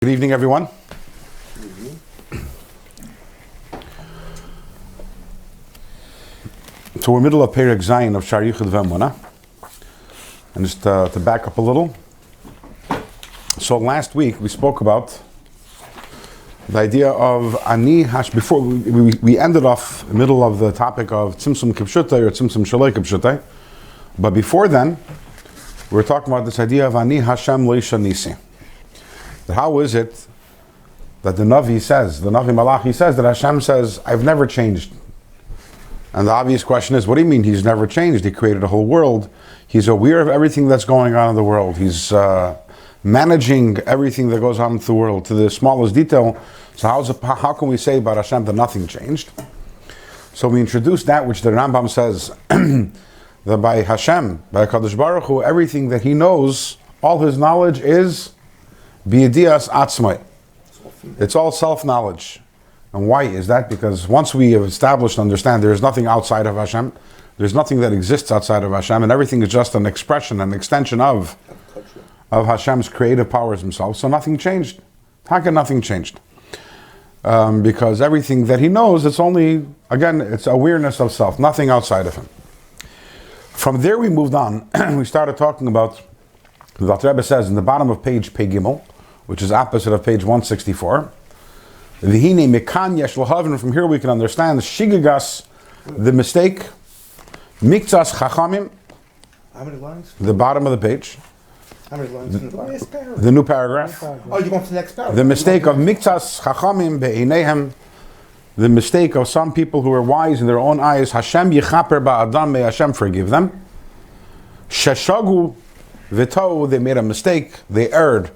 Good evening, everyone. So we're middle of Perek Zayin of Shaar Hayichud Vehaemunah, and just to back up a little. So last week we spoke about the idea of Ani Hash. Before we ended off the middle of the topic of Tzimtzum Kipshutai or Tzimtzum Shalei Kipshutai, but before then we were talking about this idea of Ani Hashem Lo Yishanisi. How is it that the Navi Malachi says that Hashem says, I've never changed? And the obvious question is, what do you mean he's never changed? He created a whole world. He's aware of everything that's going on in the world. He's managing everything that goes on in the world to the smallest detail. So how can we say about Hashem that nothing changed? So we introduced that which the Rambam says, that by Hashem, by HaKadosh Baruch Hu, everything that he knows, all his knowledge is B'yedias atzmai. It's all self-knowledge. And why is that? Because once we have established and understand there is nothing outside of Hashem, there's nothing that exists outside of Hashem, and everything is just an expression, an extension of Hashem's creative powers himself. So nothing changed. How can nothing changed? Because everything that he knows, it's only, again, it's awareness of self, nothing outside of him. From there we moved on. We started talking about, the Rebbe says in the bottom of page Pei Gimel, which is opposite of page 164, V'hine mekan yesh l'havin. From here we can understand shigagas, the mistake, miktzas chachamim. How many lines? The bottom of the page. How many lines in the bottom? The new paragraph. Oh, you want the next paragraph? The mistake of miktzas chachamim be'eineihem. The mistake of some people who are wise in their own eyes. Hashem yichaper ba'adam, may Hashem forgive them. Sheshagu v'tau, they made a mistake, they erred.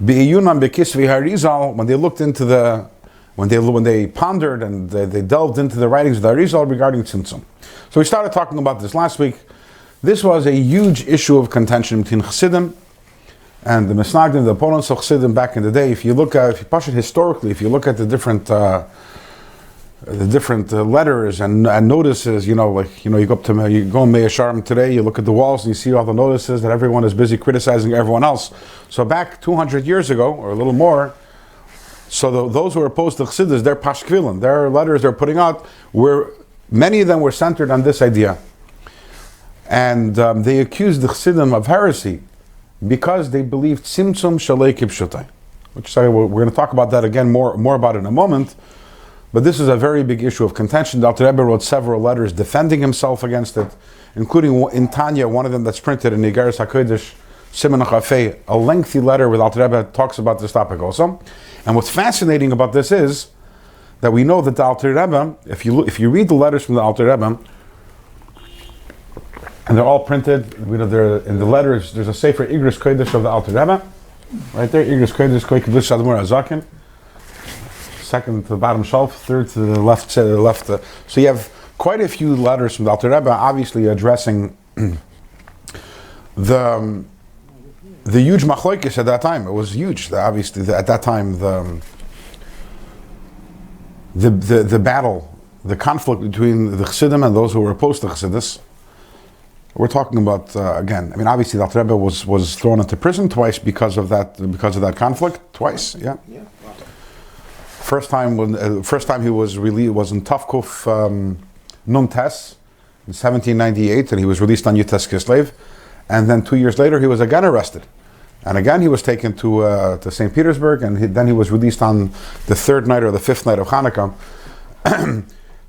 Be'iyunam be'kisvi harizal, when they looked into the, when they pondered and they delved into the writings of the Harizal regarding Tzimtzum. So we started talking about this last week. This was a huge issue of contention between Chassidim and the Misnagdim, the opponents of Chassidim back in the day. If you look at, if you push it historically, if you look at the different letters and notices, you go up to, you go in Shaar today, you look at the walls and you see all the notices that everyone is busy criticizing everyone else. So back 200 years ago, or a little more, so those who were opposed to Chassidus, their pashkvilim, their letters they're putting out, many of them were centered on this idea. And they accused the Chassidim of heresy because they believed Tzimtzum Shalei Kipshutai, which we're going to talk about that again, more about it in a moment. But this is a very big issue of contention. The Alter Rebbe wrote several letters defending himself against it, including in Tanya, one of them that's printed in Igeres HaKodesh, Siman Chafei, a lengthy letter where the Alter Rebbe talks about this topic also. And what's fascinating about this is that we know that the Alter Rebbe, if you read the letters from the Alter Rebbe, and they're all printed, they're in the letters, there's a Sefer Igeres Kodesh of the Alter Rebbe, right there, Igeres Kodesh, Kodesh Admor Azakin. Second to the bottom shelf, third to the left. So you have quite a few letters from the Alter Rebbe, obviously addressing the huge machlokes at that time. It was huge. Obviously, at that time, the battle, the conflict between the Chassidim and those who were opposed to Chassidus. We're talking about again. I mean, obviously, the Alter Rebbe was thrown into prison twice because of that conflict. Twice, yeah. First time he was released was in Tavkuf Nun Tes in 1798, and he was released on Yutes Kislev. And then 2 years later, he was again arrested, and again he was taken to St. Petersburg, and then he was released on the third night or the fifth night of Hanukkah.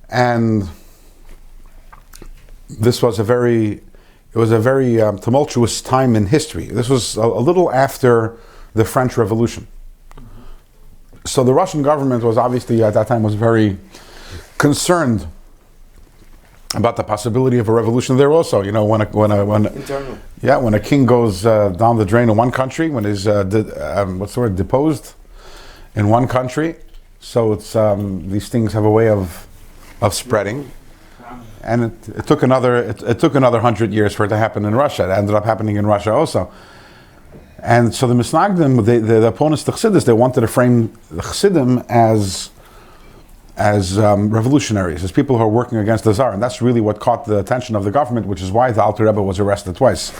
And this was a very tumultuous time in history. This was a little after the French Revolution. So the Russian government was obviously at that time was very concerned about the possibility of a revolution there also. When a king goes down the drain in one country, when he's deposed in one country, so it's these things have a way of spreading, and it took another 100 years for it to happen in Russia. It ended up happening in Russia also. And so the Misnagdim, the opponents to Chassidus, they wanted to frame the Chassidim as revolutionaries, as people who are working against the Tsar. And that's really what caught the attention of the government, which is why the Alter Rebbe was arrested twice.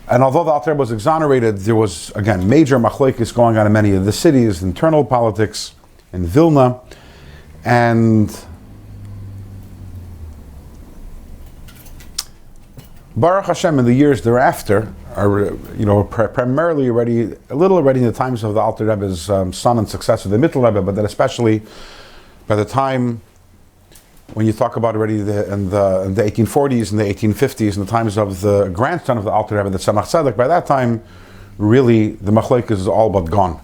And although the Alter Rebbe was exonerated, there was, again, major machlokes going on in many of the cities, internal politics, in Vilna, and Baruch Hashem in the years thereafter, are, primarily already, a little already in the times of the Alter Rebbe's son and successor, the Mittel Rebbe, but then especially by the time when you talk about already in the 1840s and the 1850s, in the times of the grandson of the Alter Rebbe, the Tzemach Tzedek, by that time, really the machlokes is all but gone.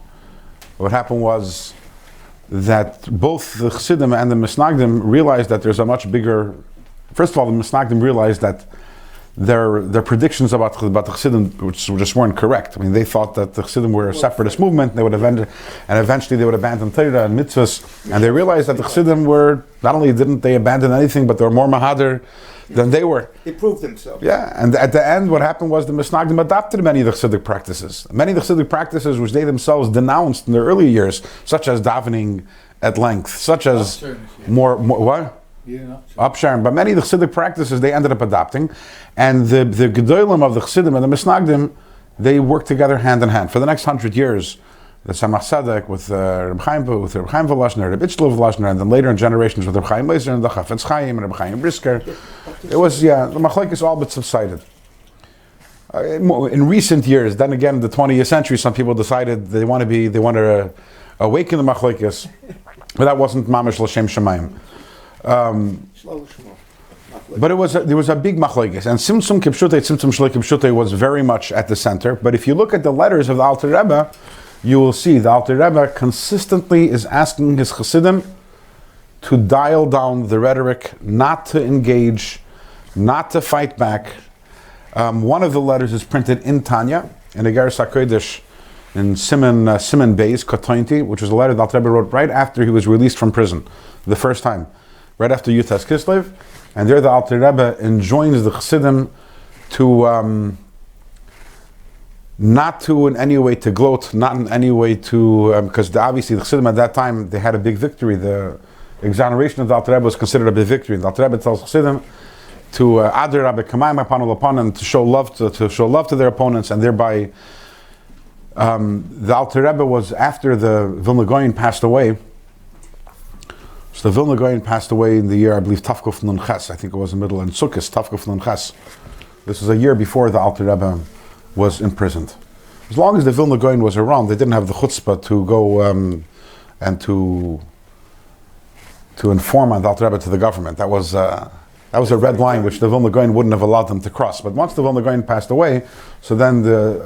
What happened was that both the Chassidim and the Misnagdim realized that there's a much bigger. First of all, the Misnagdim realized that their predictions about the Chassidim just weren't correct. I mean, they thought that the Chassidim were a separatist movement. They would eventually they would abandon Torah and mitzvahs, and they realized that the Chassidim were not only didn't they abandon anything, but they were more mahader than they were. They proved themselves. Yeah, and at the end, what happened was the Misnagdim adopted many of the Chassidic practices. Many of the Chassidic practices which they themselves denounced in their early years, such as davening at length, such as more what? Upsharing, but many of the Chassidic practices they ended up adopting, and the Gedolim of the Chassidim and the Misnagdim, they worked together hand in hand for the next 100 years. The Tzemach Tzedek with Reb Chaim Volashner, Reb Itzlov Volashner, and then later in generations with Reb Chaim Lezer and the Chafetz Chaim and Reb Chaim Brisker. It was the machlokes all but subsided. In recent years, then again in the 20th century, some people decided they want to awaken the machlokes, but that wasn't mamish l'shem shemayim. But there was a big machlokes, and Tzimtzum Kipshutei, Tzimtzum Shlei Kipshutei was very much at the center. But if you look at the letters of the Alter Rebbe, you will see the Alter Rebbe consistently is asking his Chassidim to dial down the rhetoric, not to engage, not to fight back. One of the letters is printed in Tanya, in Igeres HaKodesh, in Siman Beis, Kotointi, which was a letter that Alter Rebbe wrote right after he was released from prison, the first time, right after Yutas Kislev. And there the Alter Rebbe enjoins the Chassidim to not to in any way to gloat, not in any way to, because obviously the Chassidim at that time, they had a big victory. The exoneration of the Alter Rebbe was considered a big victory. The Alter Rebbe tells Chassidim to Adar Rabbi Kamayim upon and to show love to their opponents, and thereby the Alter Rebbe was, after the Vilna Gaon passed away. So the Vilna Gaon passed away in the year, I believe, Tafkuf Nun Ches. I think it was in the middle, in Sukkot, Tafkuf Nun Ches. This was a year before the Alter Rebbe was imprisoned. As long as the Vilna Gaon was around, they didn't have the chutzpah to go and to inform on the Alter Rebbe to the government. That was a red line which the Vilna Gaon wouldn't have allowed them to cross. But once the Vilna Gaon passed away, so then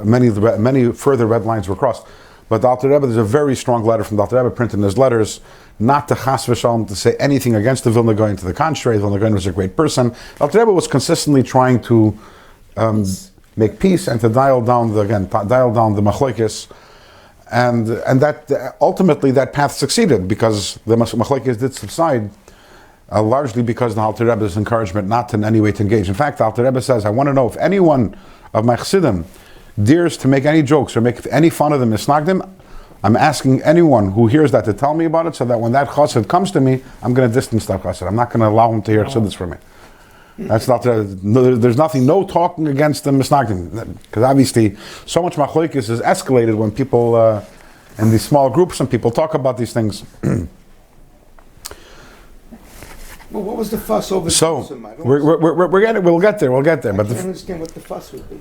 many further red lines were crossed. But the Alter Rebbe, there's a very strong letter from the Alter Rebbe printed in his letters, not to chas v'shalom to say anything against the Vilna Gaon. To the contrary, the Vilna Gaon was a great person. The Alter Rebbe was consistently trying to make peace and to dial down the machlokes, and that ultimately that path succeeded because the machlokes did subside, largely because the Alter Rebbe's encouragement not to in any way to engage. In fact, the Alter Rebbe says, I want to know if anyone of my Chassidim dares to make any jokes or make any fun of the Misnagdim, I'm asking anyone who hears that to tell me about it, so that when that chassid comes to me, I'm going to distance that chassid. I'm not going to allow him to hear chassidus from me. That's not. There's nothing. No talking against the Misnagdim, because obviously so much machlokes is escalated when people in these small groups and people talk about these things. Well, what was the fuss over? So we'll get there. But I can't understand what the fuss would be.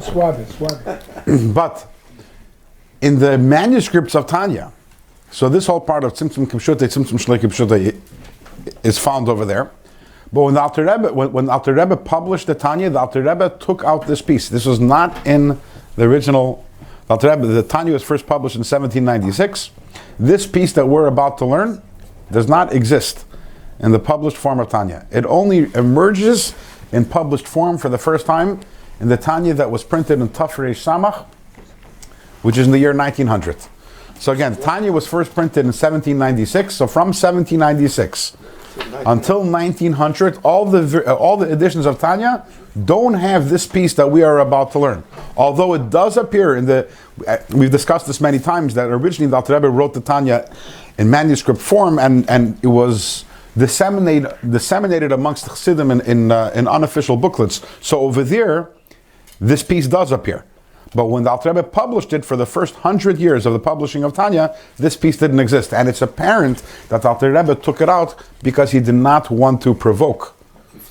Swab. But in the manuscripts of Tanya, so this whole part of Tzimtzum Kipshutei, Tzimtzum Shlei Kipshutei is found over there. But when the Alter Rebbe published the Tanya, the Alter Rebbe took out this piece. This was not in the original Alter Rebbe. The Tanya was first published in 1796. This piece that we're about to learn does not exist in the published form of Tanya. It only emerges in published form for the first time in the Tanya that was printed in Tafrei Samach, which is in the year 1900. So again, Tanya was first printed in 1796. So from 1796 until 1900, all the editions of Tanya don't have this piece that we are about to learn. Although it does appear in we've discussed this many times, that originally the Alter Rebbe wrote the Tanya in manuscript form, and it was disseminated amongst the Chassidim in unofficial booklets. So over there, this piece does appear. But when the Alter Rebbe published it for the first 100 years of the publishing of Tanya, this piece didn't exist. And it's apparent that the Alter Rebbe took it out because he did not want to provoke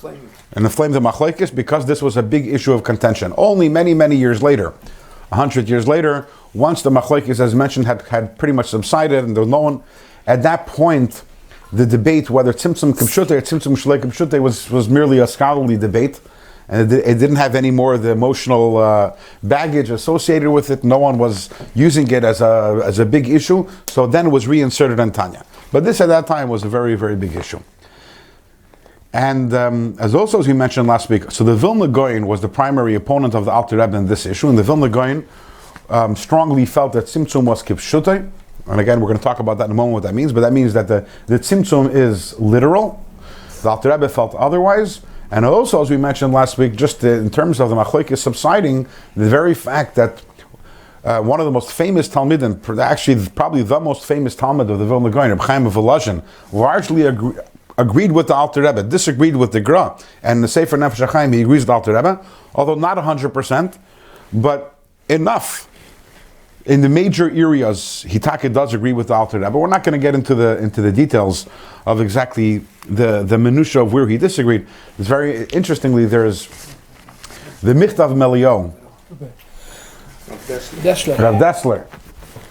and inflame the machlokes, because this was a big issue of contention. Only many, many years later, 100 years later, once the machlokes, as mentioned, had pretty much subsided, and there was no one, at that point, the debate whether tzimtzum kipshutei or tzimtzum shlei kipshutei was merely a scholarly debate, and it didn't have any more of the emotional baggage associated with it. No one was using it as a big issue, so then it was reinserted in Tanya. But this at that time was a very, very big issue. And as we mentioned last week, so the Vilna Gaon was the primary opponent of the Alter Rebbe in this issue, and the Vilna Gaon strongly felt that tzimtzum was kipshutei. And again, we're going to talk about that in a moment, what that means, but that means that the tzimtzum is literal. The Alter Rebbe felt otherwise. And also, as we mentioned last week, just in terms of the machlokes subsiding, the very fact that one of the most famous Talmidim, actually probably the most famous Talmud of the Vilna Gaon, Reb Chaim of Volozhin, largely agreed with the Alter Rebbe, disagreed with the Gra. And the Sefer Nefesh HaChaim, he agrees with the Alter Rebbe, although not 100%, but enough. In the major areas, Hitaka does agree with the Alter Rebbe. We're not going to get into the details of exactly the minutiae of where he disagreed. It's very interestingly, there's the Michtav Melio, Rav Dessler.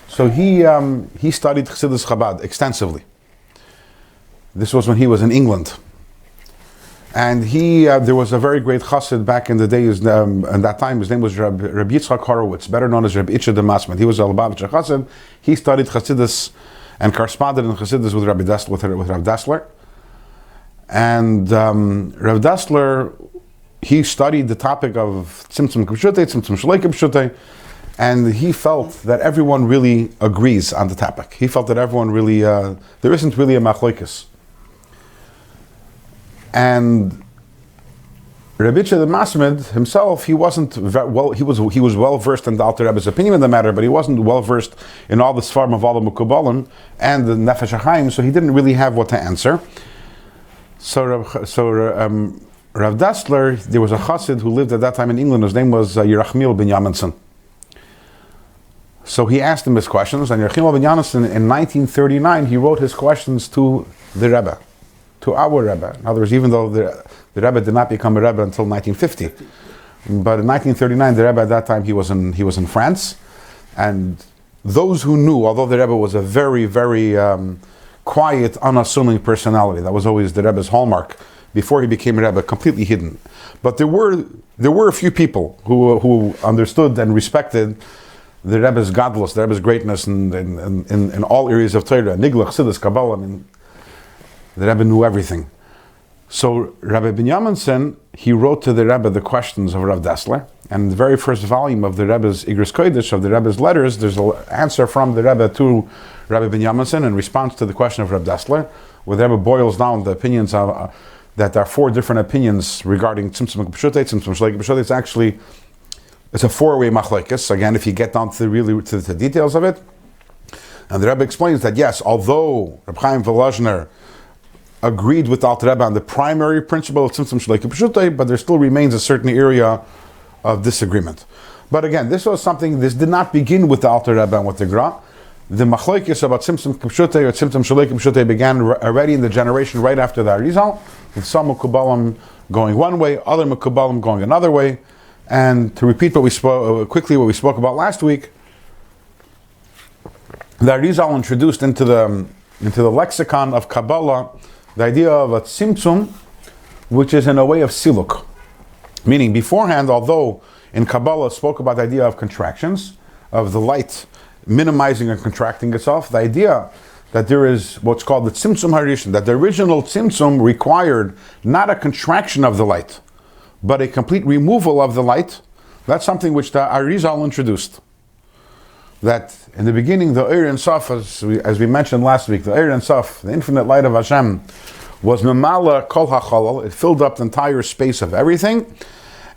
So he studied Chassidus Chabad extensively. This was when he was in England. And there was a very great chassid back in the days, at that time, his name was Rabbi Yitzchak Horowitz, better known as Rabbi Itcha de Masman. He was a Lubavitcher chassid. He studied Chassidus and corresponded in Chassidus with Rav Dessler. And Rav Dessler, he studied the topic of Tzimtzum Kipshutei, Tzimtzum Shlei Kipshutei, and he felt that everyone really agrees on the topic. He felt that everyone really, there isn't really a machlokes. And Rabbi Itcha the Masmid himself, he wasn't well. He was well versed in the Alter Rebbe's opinion in the matter, but he wasn't well versed in all the Sfarim of all the Mukubalim and the Nefesh HaChaim, so he didn't really have what to answer. So Rav Dessler, there was a chassid who lived at that time in England. His name was Yerachmiel ben Yaminson. So he asked him his questions, and Yerachmiel ben Yaminson in 1939 he wrote his questions to the Rebbe. To our Rebbe. In other words, even though the Rebbe did not become a Rebbe until 1950, but in 1939, the Rebbe at that time he was in France, and those who knew, although the Rebbe was a very, very quiet, unassuming personality, that was always the Rebbe's hallmark before he became a Rebbe, completely hidden. But there were a few people who understood and respected the Rebbe's godless, the Rebbe's greatness in all areas of Torah, Nigla, Chassidus, Kabbalah. I mean, the Rebbe knew everything. So Rabbi Binyaminson, he wrote to the Rebbe the questions of Rav Dessler, and in the very first volume of the Rebbe's Igros Kodesh, of the Rebbe's letters, there's an answer from the Rebbe to Rabbi Binyaminson in response to the question of Rav Dessler, where the Rebbe boils down the opinions of, that there are four different opinions regarding Tzimtzum Kipshutei, Tzimtzum Shlei Kipshutei. It's a four-way machlokes. Again, if you get down to the details of it, and the Rebbe explains that yes, although Reb Chaim Volozhin agreed with the Alter Rebbe on the primary principle of Tzimtzum Shlei Kipshutei, but there still remains a certain area of disagreement. But again, this did not begin with the Alter Rebbe and with the Gra. The machlokes about Tzimtzum Kipshutei or Tzimtzum Shlei Kipshutei began already in the generation right after the Arizal, with some Mekubalim going one way, other Mekubalim going another way. And to repeat what we spoke about last week, the Arizal introduced into the lexicon of Kabbalah the idea of a tzimtzum, which is in a way of siluk. Meaning beforehand, although in Kabbalah spoke about the idea of contractions, of the light minimizing and contracting itself, the idea that there is what's called the tzimtzum harishon, that the original tzimtzum required not a contraction of the light, but a complete removal of the light. That's something which the Arizal introduced. That in the beginning, the Eir and Sof, as we mentioned last week, the Eir and Sof, the infinite light of Hashem, was memala kol hachalal. It filled up the entire space of everything.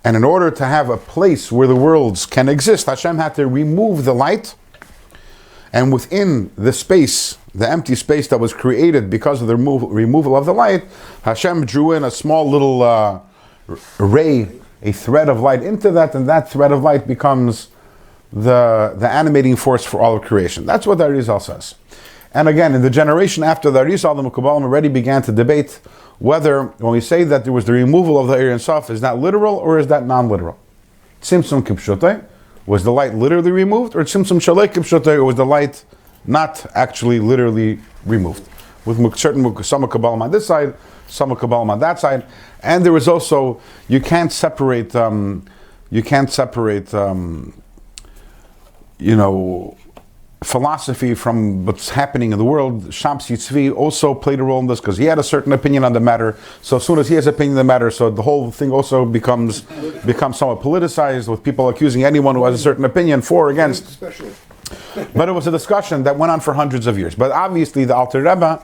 And in order to have a place where the worlds can exist, Hashem had to remove the light. And within the space, the empty space that was created because of the removal of the light, Hashem drew in a small little ray a thread of light into that, and that thread of light becomes the animating force for all of creation. That's what the Arizal says. And again, in the generation after the Arizal, the Mekubalim already began to debate whether, when we say that there was the removal of the Ein Sof, is that literal or is that non-literal? Tzimtzum Kipshutei, was the light literally removed, or Tzimtzum Shalei Kipshutei, or was the light not actually literally removed? With some Mekubalim on this side, some Mekubalim on that side, and there was also, you can't separate philosophy from what's happening in the world. Shams Yitzvi also played a role in this because he had a certain opinion on the matter. So as soon as he has an opinion on the matter, so the whole thing also becomes somewhat politicized, with people accusing anyone who has a certain opinion for or against. But it was a discussion that went on for hundreds of years. But obviously the Alter Rebbe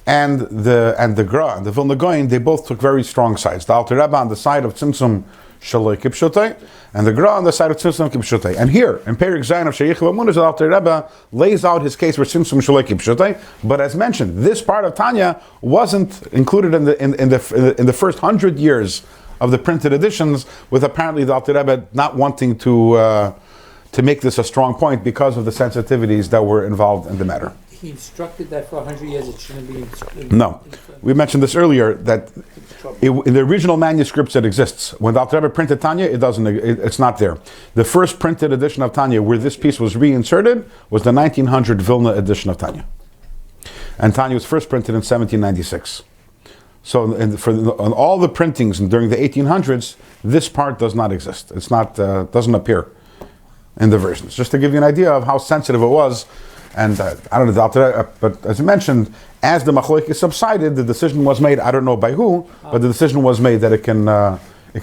and the Gra and the Vilna Gaon, they both took very strong sides. The Alter Rebbe on the side of Tzimtzum Shaloi Kipshutei, and the Gra on the side of Tzimtzum Kipshutei. And here, in Perek Zayin of Hayichud Vehaemunah, the Alter Rebbe lays out his case for Tzimtzum Shaloi Kipshutei. But as mentioned, this part of Tanya wasn't included in the first 100 years of the printed editions, with apparently the Alter Rebbe not wanting to make this a strong point because of the sensitivities that were involved in the matter. He instructed that for 100 years it shouldn't be No. We mentioned this earlier, that in the original manuscripts it exists. When the Alter Rebbe printed Tanya, it's not there. The first printed edition of Tanya, where this piece was reinserted, was the 1900 Vilna edition of Tanya. And Tanya was first printed in 1796. So on all the printings during the 1800s, this part does not exist. It's not, doesn't appear in the versions. Just to give you an idea of how sensitive it was. And I don't know, the Alter Rebbe, but as I mentioned, as the Machlokes subsided, the decision was made, I don't know by who, but the decision was made that it can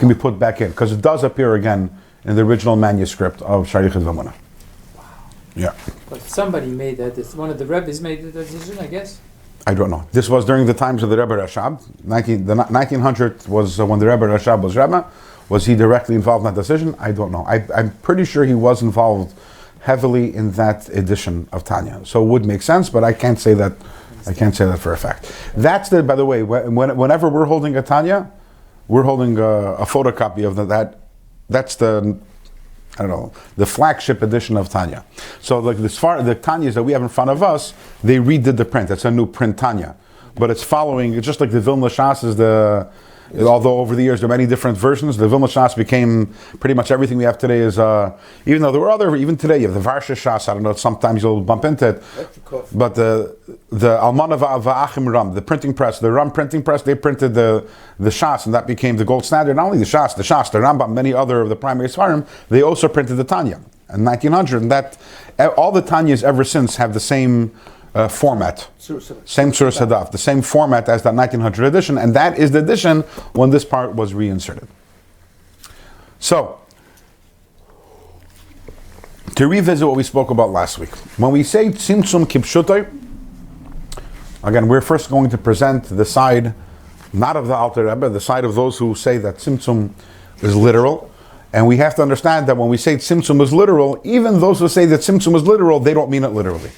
be put back in, because it does appear again in the original manuscript of Shaar Vehaemunah. Wow. Yeah. But somebody made that, one of the Rebbes made the decision, I guess? I don't know. This was during the times of the Rebbe Rashab. 1900 was when the Rebbe Rashab was Rebbe. Was he directly involved in that decision? I don't know. I'm pretty sure he was involved heavily in that edition of Tanya. So it would make sense, but I can't say that for a fact. That's by the way, whenever we're holding a Tanya, we're holding a photocopy of that. That's the flagship edition of Tanya. So like the Tanyas that we have in front of us, they redid the print. It's a new print Tanya. But it's just like the Vilna Shas is although over the years there are many different versions, the Vilna Shas became pretty much everything we have today is, even though there were even today you have the Varsha Shas, I don't know, sometimes you'll bump into it, but the Almana Va'achim Ram, the printing press, the Ram printing press, they printed the Shas, and that became the gold standard. Not only the Shas, the Rambam, many other of the primary Svarim, they also printed the Tanya in 1900, and that all the Tanyas ever since have the same format, same Surah Sadaf, the same format as that 1900 edition, and that is the edition when this part was reinserted. So, to revisit what we spoke about last week, when we say Tzimtzum Kipshutei, again, we're first going to present the side, not of the Alter Rebbe, the side of those who say that Tzimtzum is literal, and we have to understand that when we say Tzimtzum is literal, even those who say that Tzimtzum is literal, they don't mean it literally.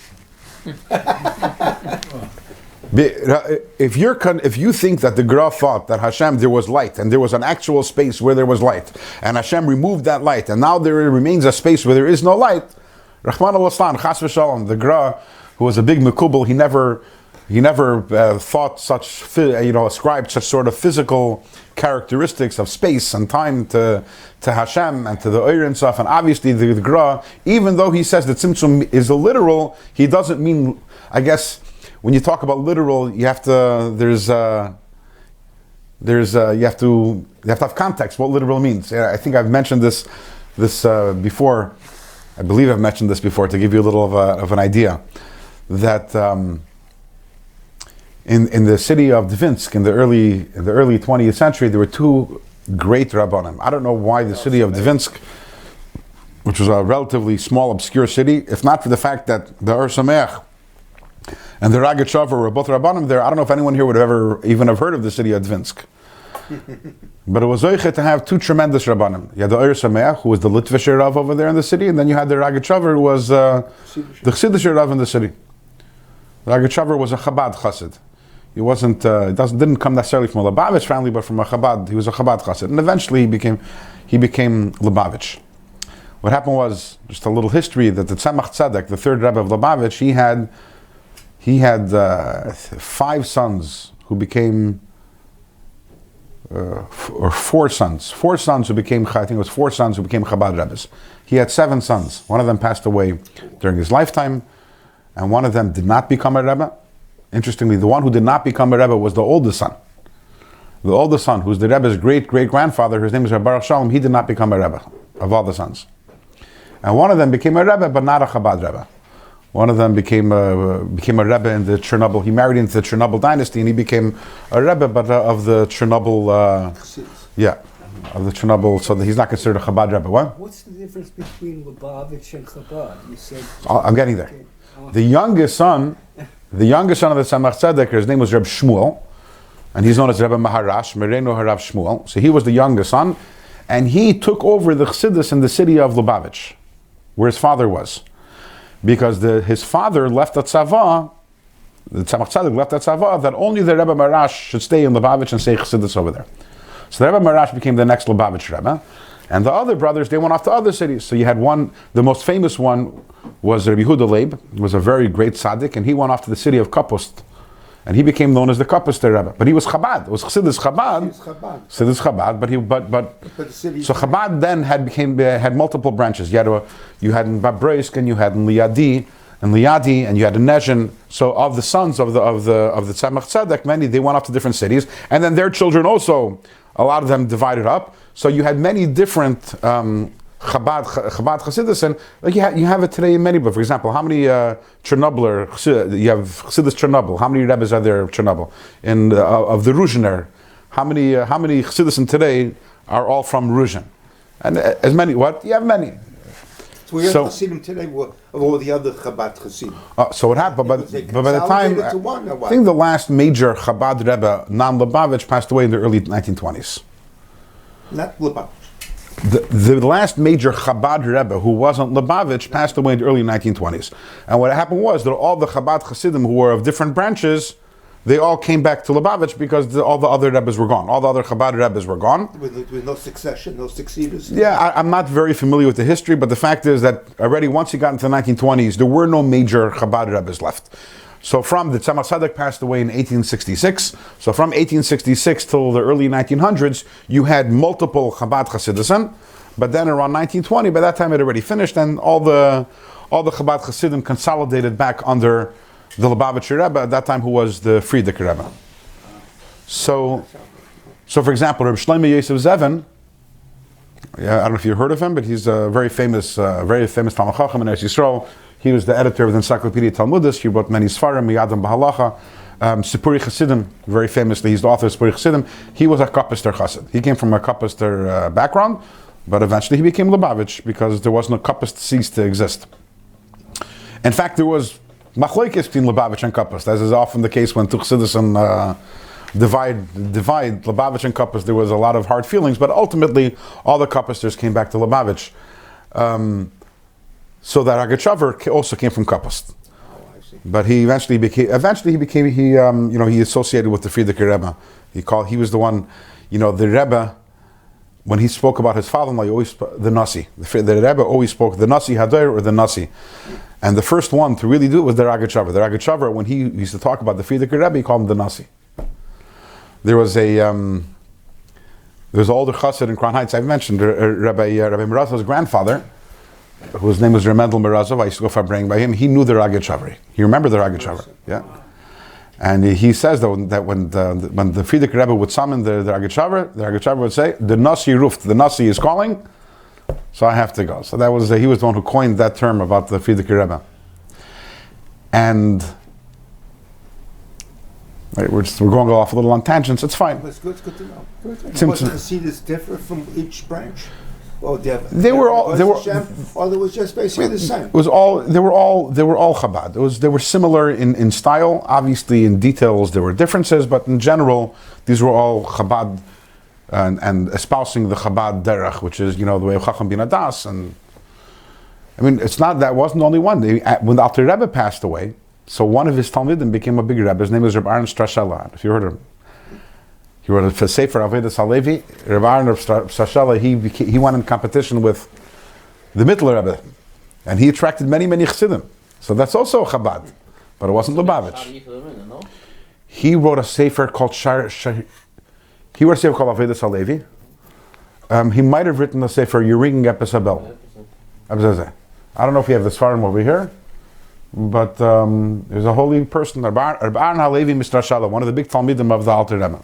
If you think that the Gra thought that Hashem, there was light and there was an actual space where there was light, and Hashem removed that light and now there remains a space where there is no light, Rahman al-Aslan, Chas v'Shalom, the Gra, who was a big Mekubal, he never thought ascribed such sort of physical characteristics of space and time to Hashem and to the Oyer and stuff. And obviously the Gra, even though he says that Tzimtzum is a literal, he doesn't mean, I guess, when you talk about literal, you have to have context, what literal means. I think I've mentioned this before. I believe I've mentioned this before to give you a little of an idea that in the city of Dvinsk in the early 20th century, there were two great Rabbanim. I don't know why the city of Dvinsk, which was a relatively small, obscure city, if not for the fact that the Or Sameach and the Ragat Shavar were both Rabbanim there, I don't know if anyone here would ever even have heard of the city of Dvinsk. But it was Zoiche to have two tremendous Rabbanim. You had the Or Sameach, who was the Litvisher Rav over there in the city, and then you had the Ragat Shavar, who was the Chassidisher Rav in the city. The Ragat Shavar was a Chabad Chassid. He wasn't. Didn't come necessarily from a Lubavitch family, but from a Chabad. He was a Chabad chassid, and eventually he became Lubavitch. What happened was, just a little history, that the Tzemach Tzedek, the third Rebbe of Lubavitch, he had 5 sons who became, or 4 sons. 4 sons who became, I think it was 4 sons who became Chabad Rebbes. He had 7 sons. One of them passed away during his lifetime, and one of them did not become a Rebbe. Interestingly, the one who did not become a Rebbe was the oldest son. The oldest son, who's the Rebbe's great-great-grandfather, his name is Rabbi Baruch Shalom, he did not become a Rebbe of all the sons. And one of them became a Rebbe, but not a Chabad Rebbe. One of them became a Rebbe in the Chernobyl. He married into the Chernobyl dynasty, and he became a Rebbe, but of the Chernobyl. Of the Chernobyl. So that he's not considered a Chabad Rebbe. What? What's the difference between Lubavitch and Chabad? You said. I'm getting there. The youngest son of the Tzemach Tzedek, his name was Reb Shmuel, and he's known as Rebbe Maharash, Mereno Harav Shmuel. So he was the youngest son, and he took over the Chassidus in the city of Lubavitch, where his father was. Because his father left a tzava, the Tzemach Tzedek left a tzava, that only the Rebbe Maharash should stay in Lubavitch and say Chassidus over there. So the Rebbe Maharash became the next Lubavitch Rebbe, and the other brothers, they went off to other cities. So you had one, the most famous one was Rabbi Yehuda Leib, who was a very great tzaddik, and he went off to the city of Kapust, and he became known as the Kapuster Rebbe. But he was Chabad. It was Chassidus Chabad. Chassidus Chabad. So Chabad then had multiple branches. You had in Babroisk, and you had in Liadi, and you had in Nezhin. So of the sons of the Tzemach Tzedek, many they went off to different cities, and then their children also. A lot of them divided up. So you had many different Chabad Chassidus, and like you have it today in many. But for example, how many Chernobyl you have Chassidus Chernobyl? How many Rebbes are there of Chernobyl? Of the Ruzhiner, how many Chassidus today are all from Ruzhin? And as many. What? You have many. So we have Chassidim today of all the other Chabad Chassidim. So what happened? But by the time, I think the last major Chabad Rebbe, non-Lubavitch, passed away in the early 1920s. Not Lubavitch. The last major Chabad Rebbe who wasn't Lubavitch passed away in the early 1920s. And what happened was that all the Chabad Chassidim who were of different branches, they all came back to Lubavitch because all the other Rebbes were gone. All the other Chabad Rebbes were gone. With no succession, no succeeders? Yeah, I'm not very familiar with the history, but the fact is that already once you got into the 1920s, there were no major Chabad Rebbes left. So from the Tzemach Tzedek passed away in 1866. So from 1866 till the early 1900s, you had multiple Chabad Chassidisim. But then around 1920, by that time it already finished, and all the Chabad Chassidim consolidated back under the Lubavitcher Rebbe at that time, who was the Frierdiker Rebbe. So for example, Reb Shlomo Yosef Zevin, I don't know if you heard of him, but he's a very famous Talmud Chacham in Eretz Yisrael. He was the editor of the Encyclopedia Talmudis. He wrote many Sfarim, Miyadim Bahalacha, Sipuri Chassidim, very famously, he's the author of Sipuri Chassidim. He was a Kapister Chassid. He came from a Kapister background, but eventually he became Lubavitch because there was no Kapist ceased to exist. In fact, there was Machlokes between Lubavitch and Kapist, as is often the case when two Chassidim divide Lubavitch and Kapist. There was a lot of hard feelings, but ultimately all the Kapisters came back to Lubavitch. So that Agachaver also came from Kapist. But he he associated with the Frierdiker Rebbe. He was the one, the Rebbe, when he spoke about his father-in-law, he always the Nasi. The Rebbe always spoke the Nasi Hadoir or the Nasi. And the first one to really do it was the Agachaver. The Agachaver, when he used to talk about the Frierdiker Rebbe, he called him the Nasi. There was an older chassid in Crown Heights, I've mentioned, Rabbi Merazov's grandfather, whose name was Remendel Merazov. I used to go for praying by him. He knew the Agachaver. He remembered the Agachaver. Yeah. And he says that when the Frierdiker Rebbe would summon the Agachaver would say, "The Nasi ruft, the Nasi is calling, so I have to go." So that was he was the one who coined that term about the Frierdiker Rebbe. And we're going off a little on tangents. It's fine. It's good to know. Was the Hasidus differ from each branch? Or there was just basically the same. They were all Chabad. They were similar in style. Obviously, in details there were differences, but in general, these were all Chabad and espousing the Chabad derech, which is the way of Chacham bin Adas. And I mean, that wasn't the only one. When the Alter Rebbe passed away, So one of his Talmidim became a big Rebbe. His name was Rabbi Aaron Strashella. If you heard of him. He wrote a Sefer Avodas Halevi. Rabbi Aaron Strashella, he won in competition with the Mittler Rebbe. And he attracted many, many Chassidim. So that's also Chabad. But it wasn't Lubavitch. He wrote a Sefer called Shaar. He wrote a Sefer called Avodas Halevi. He might have written a Sefer Yeringing Epesabel. I don't know if we have the Svarim over here. But there's a holy person, Rabbi Aaron Halevi Mistrashala, one of the big Talmidim of the Alter Rebbe.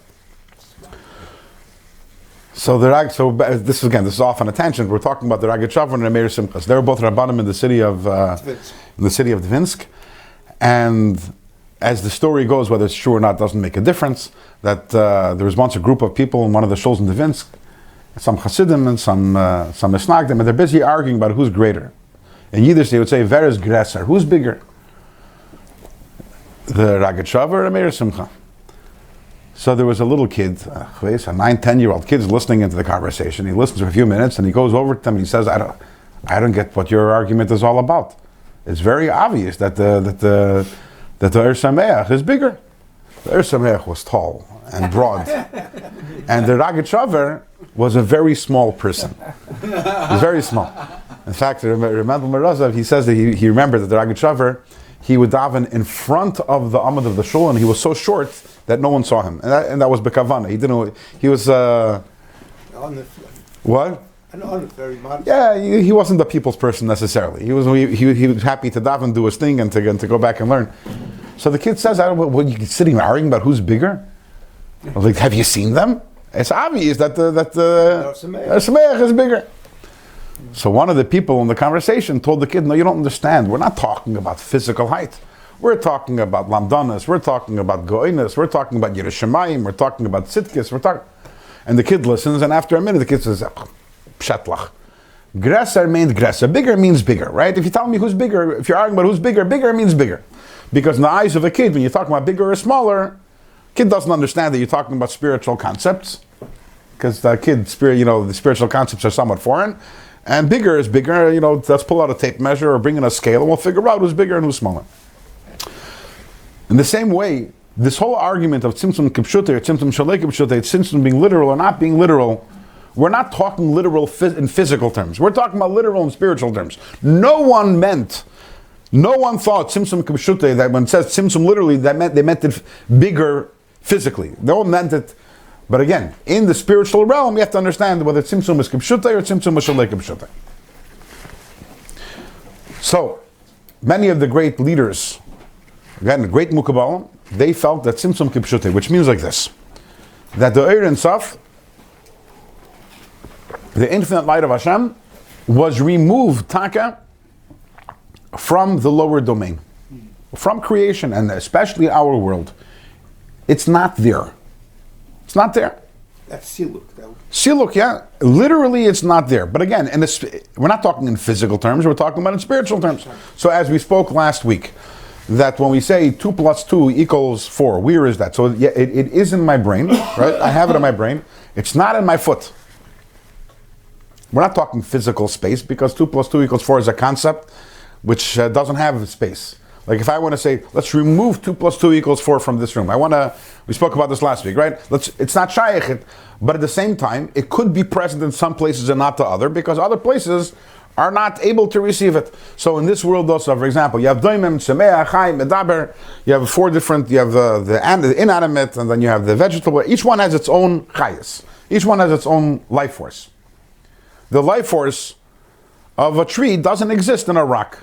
So this is off on a tangent. We're talking about the Ragat Shavron and Meir Simchas. They were both Rabbanim in the city of Dvinsk. And as the story goes, whether it's true or not doesn't make a difference, that there was once a group of people in one of the shuls in Dvinsk, some Hasidim and some Misnagdim, and they're busy arguing about who's greater. In Yiddish they would say, Wer is Gresser? Who's bigger? The Ragat Shavron or Meir Simcha? So there was a little kid, a 9-10-year-old kid is listening into the conversation. He listens for a few minutes and he goes over to them and he says, I don't get what your argument is all about. It's very obvious that the Ohr Sameach is bigger. The Ohr Sameach was tall and broad. And the Ragat Shavron was a very small person. He was very small. In fact, Remendel Merazov, he says that he remembered that the Ragat Shavron, he would daven in front of the Amud of the shul, and he was so short that no one saw him, and that was bekavana. He was what? Very modest. Yeah, he wasn't the people's person necessarily. He was happy to daven, do his thing, and to go back and learn. So the kid says, "What you sitting arguing about who's bigger? I was like, have you seen them? It's obvious that the Sameach is bigger." So one of the people in the conversation told the kid, "No, you don't understand. We're not talking about physical height. We're talking about lamdanas. We're talking about goinas. We're talking about Yerushalayim. We're talking about sitkis. And the kid listens, and after a minute, the kid says, "Pshatlach. Gresser means gresser. Bigger means bigger, right? If you tell me who's bigger, if you're arguing about who's bigger, bigger means bigger. Because in the eyes of a kid, when you're talking about bigger or smaller, kid doesn't understand that you're talking about spiritual concepts. Because the kid, the spiritual concepts are somewhat foreign. And bigger is bigger, let's pull out a tape measure or bring in a scale and we'll figure out who's bigger and who's smaller." In the same way, this whole argument of Tzimtzum Kipshute or Tzimtzum Shalei Kipshute, Tzimtzum being literal or not being literal, we're not talking literal in physical terms. We're talking about literal in spiritual terms. No one thought Tzimtzum Kipshute, that when it says Tzimtzum literally, they meant it bigger physically. No one meant it. But again, in the spiritual realm, you have to understand whether Tzimtzum is Kipshute or Tzimtzum is Shalei Kipshute. So, many of the great leaders, again, the great Mukabalim, they felt that Tzimtzum Kipshute, which means like this, that the Ohr Ein Sof, the infinite light of Hashem, was removed, Taka, from the lower domain, from creation, and especially our world. It's not there. It's not there. That's siluk. Siluk, yeah. Literally, it's not there. But again, we're not talking in physical terms, we're talking about in spiritual terms. So as we spoke last week, that when we say 2 + 2 = 4, where is that? So yeah, it is in my brain, right? I have it in my brain. It's not in my foot. We're not talking physical space, because 2 + 2 = 4 is a concept which doesn't have space. Like if I want to say, let's remove 2 + 2 = 4 from this room. We spoke about this last week, right? It's not shaykh, but at the same time, it could be present in some places and not to other, because other places are not able to receive it. So in this world also, for example, you have doimim, semeach, chayim, medaber, you have 4 different, you have the inanimate, and then you have the vegetable. Each one has its own chayas. Each one has its own life force. The life force of a tree doesn't exist in a rock.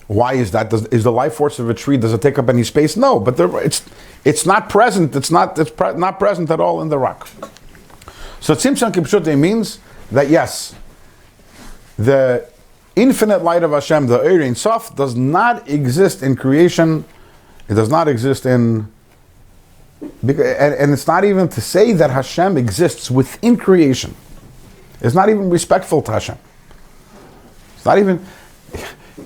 Why is that? Is the life force of a tree, does it take up any space? No, but it's not present. It's not present at all in the rock. So Tzimtzum Kipshute means that yes, the infinite light of Hashem, the Ohr Ein Sof, does not exist in creation. It does not exist in, and it's not even to say that Hashem exists within creation. It's not even respectful to Hashem. It's not even.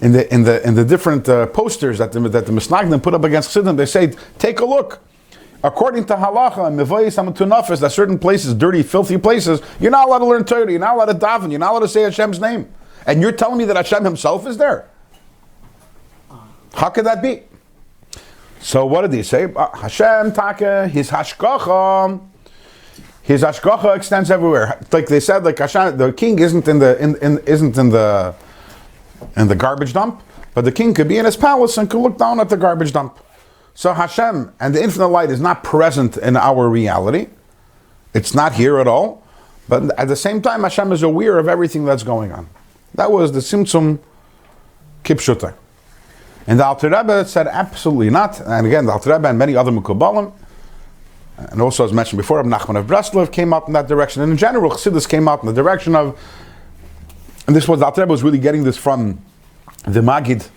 In the different posters that the Misnagdim put up against Chassidim, they say, take a look. According to halacha and mevayis hamatunafis, that certain places, dirty, filthy places, you're not allowed to learn Torah, you're not allowed to daven, you're not allowed to say Hashem's name. And you're telling me that Hashem himself is there? How could that be? So what did he say? Hashem Taka, his hashgacha extends everywhere. Like they said, like Hashem, the king isn't in the garbage dump, but the king could be in his palace and could look down at the garbage dump. So Hashem and the infinite light is not present in our reality. It's not here at all. But at the same time, Hashem is aware of everything that's going on. That was the Tzimtzum Kipshuta. And the Alter Rebbe said absolutely not. And again, the Alter Rebbe and many other Mekubalim, and also as mentioned before, Rabbi Nachman of Breslov came out in that direction. And in general, Chassidus came out in the direction of, and this was, the Alter Rebbe was really getting this from the Magid,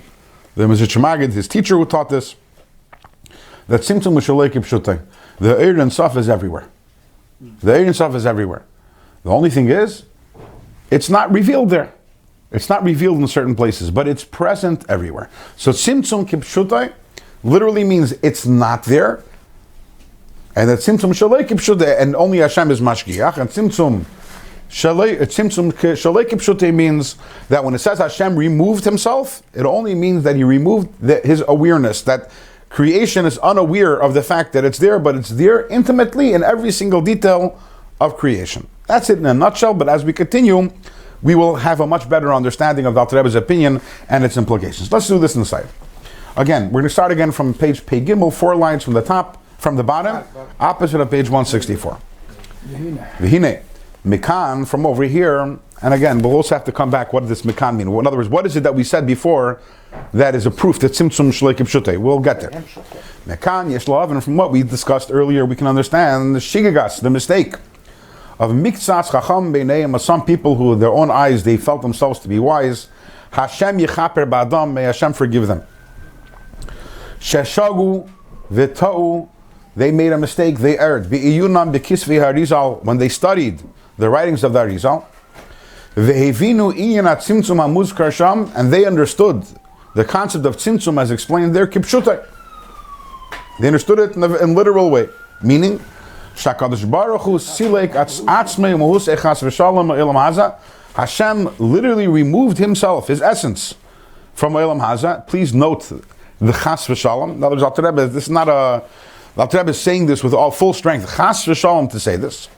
the Mezritch Magid, his teacher who taught this, that Tzimtzum Mishalei Kipshuta, the Eir and Sof is everywhere. The Eir and Sof is everywhere. The only thing is, it's not revealed there. It's not revealed in certain places, but it's present everywhere. So Tzimtzum Kipshutai literally means it's not there. And that Tzimtzum Shalei Kipshutai, and only Hashem is Mashgiach, and Tzimtzum Shalei Kipshutai means that when it says Hashem removed himself, it only means that he removed his awareness, that creation is unaware of the fact that it's there, but it's there intimately in every single detail of creation. That's it in a nutshell, but as we continue, we will have a much better understanding of the Alter Rebbe's opinion and its implications. Let's do this inside. Again, we're going to start again from page Pei Gimel, 4 lines from the top, from the bottom, opposite of page 164. Vehaemunah. Mikan, from over here, and again, we'll also have to come back, what does this Mikan mean? In other words, what is it that we said before that is a proof that Tzimtzum Shalei Kipshutai? We'll get there. Mikan, Yeshlav, and from what we discussed earlier, we can understand the Shigagas, the mistake of Miktsas Chacham Beineim, some people who, with their own eyes, they felt themselves to be wise. Hashem Yechaper Ba'adam, may Hashem forgive them. Sheshagu V'ta'u, they made a mistake, they erred. Be'iyunam B'kisvei HaRizal, when they studied the writings of the Arizal. Vehaemunah Inyan Tzimtzum HaMuzkar Sham, and they understood the concept of Tzimtzum as explained there, Kipshutai. They understood it in a literal way, meaning Shakadosh Baruch Hu Silek Atzmei Mahus Echas V'Shalom Elam Haza. Hashem literally removed himself, his essence, from Elam Haza. Please note the Chas V'Shalom. In other words, Alter Rebbe, this is not a. Alter Rebbe is saying this with all full strength. Chas V'Shalom to say this.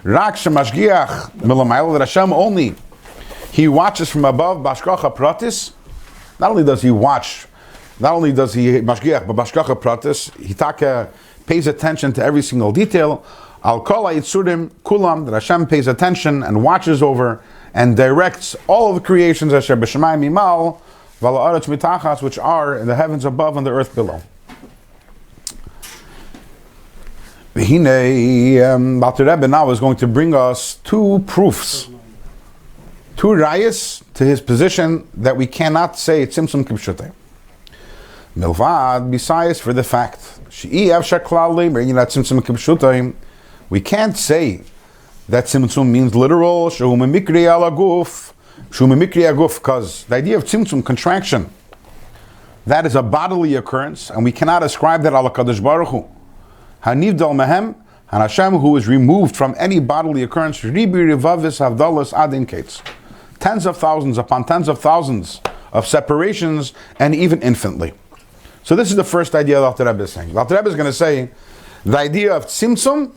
Rak Shemashgiach Milamayel, that Hashem only he watches from above. Bashkacha Pratis. Not only does he watch, not only does he Mashgiach, but Bashkacha Pratis. He pays attention to every single detail. Al Kol Yitzurim Kulam, that Hashem pays attention and watches over and directs all of the creations Asher B'Shamayim Mimal V'Ala Aretz Mitachas, which are in the heavens above and the earth below. Vehaemunah, Alter Rebbe now is going to bring us 2 proofs, 2 rayas to his position that we cannot say Tzimtzum Kipshutai. Milvad, besides for the fact we can't say that Tzimtzum means literal, because the idea of Tzimtzum, contraction, that is a bodily occurrence, and we cannot ascribe that ala Kadosh Baruch Hu. Hanivdal mehem, and Hashem, who is removed from any bodily occurrence, ribi rivavis havdalas adin kates, tens of thousands upon tens of thousands of separations, and even infinitely. So this is the first idea that Alter Rebbe is saying. Alter Rebbe is going to say the idea of tzimtzum,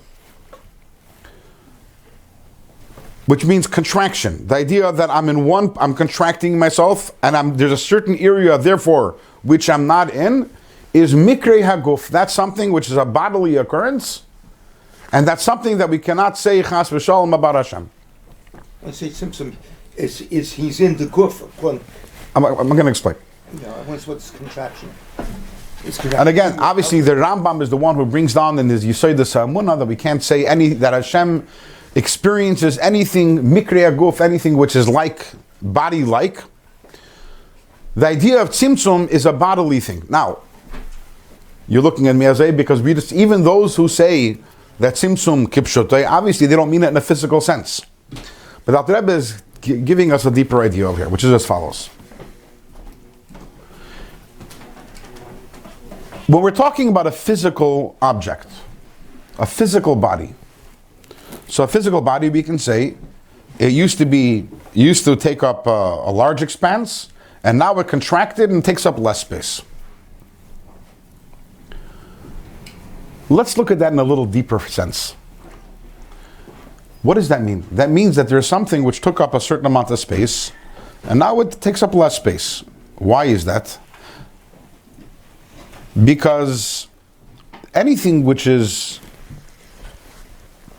which means contraction. The idea that I'm contracting myself, and there's a certain area, therefore, which I'm not in, is mikrei haguf. That's something which is a bodily occurrence, and that's something that we cannot say chas v'shalom about Hashem. I say tzimtzum is he's in the guf. I'm going to explain. Yeah, what's contraction? And again, obviously, the Rambam is the one who brings down in his Yesod Hayichud that we can't say that Hashem experiences anything mikrei haguf, anything which is like body-like. The idea of tzimtzum is a bodily thing. Now, you're looking at me as because even those who say that tzimtzum kipshutai, obviously they don't mean it in a physical sense. But Alter Rebbe is giving us a deeper idea over here, which is as follows. When we're talking about a physical object, a physical body, so a physical body, we can say it used to take up a large expanse, and now it contracted and takes up less space. Let's look at that in a little deeper sense. What does that mean? That means that there's something which took up a certain amount of space, and now it takes up less space. Why is that? Because anything which is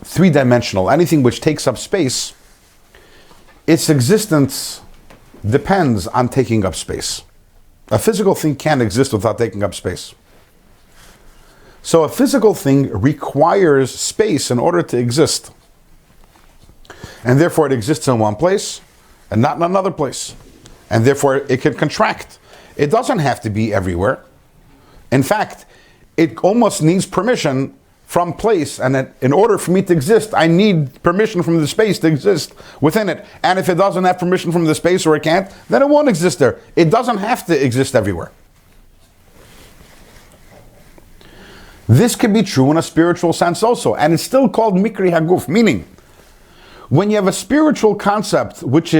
three-dimensional, anything which takes up space, its existence depends on taking up space. A physical thing can't exist without taking up space. So a physical thing requires space in order to exist. And therefore it exists in one place and not in another place. And therefore it can contract. It doesn't have to be everywhere. In fact, it almost needs permission from place, and in order for me to exist, I need permission from the space to exist within it. And if it doesn't have permission from the space, or it can't, then it won't exist there. It doesn't have to exist everywhere. This can be true in a spiritual sense also, and it's still called mikri haguf, meaning when you have a spiritual concept which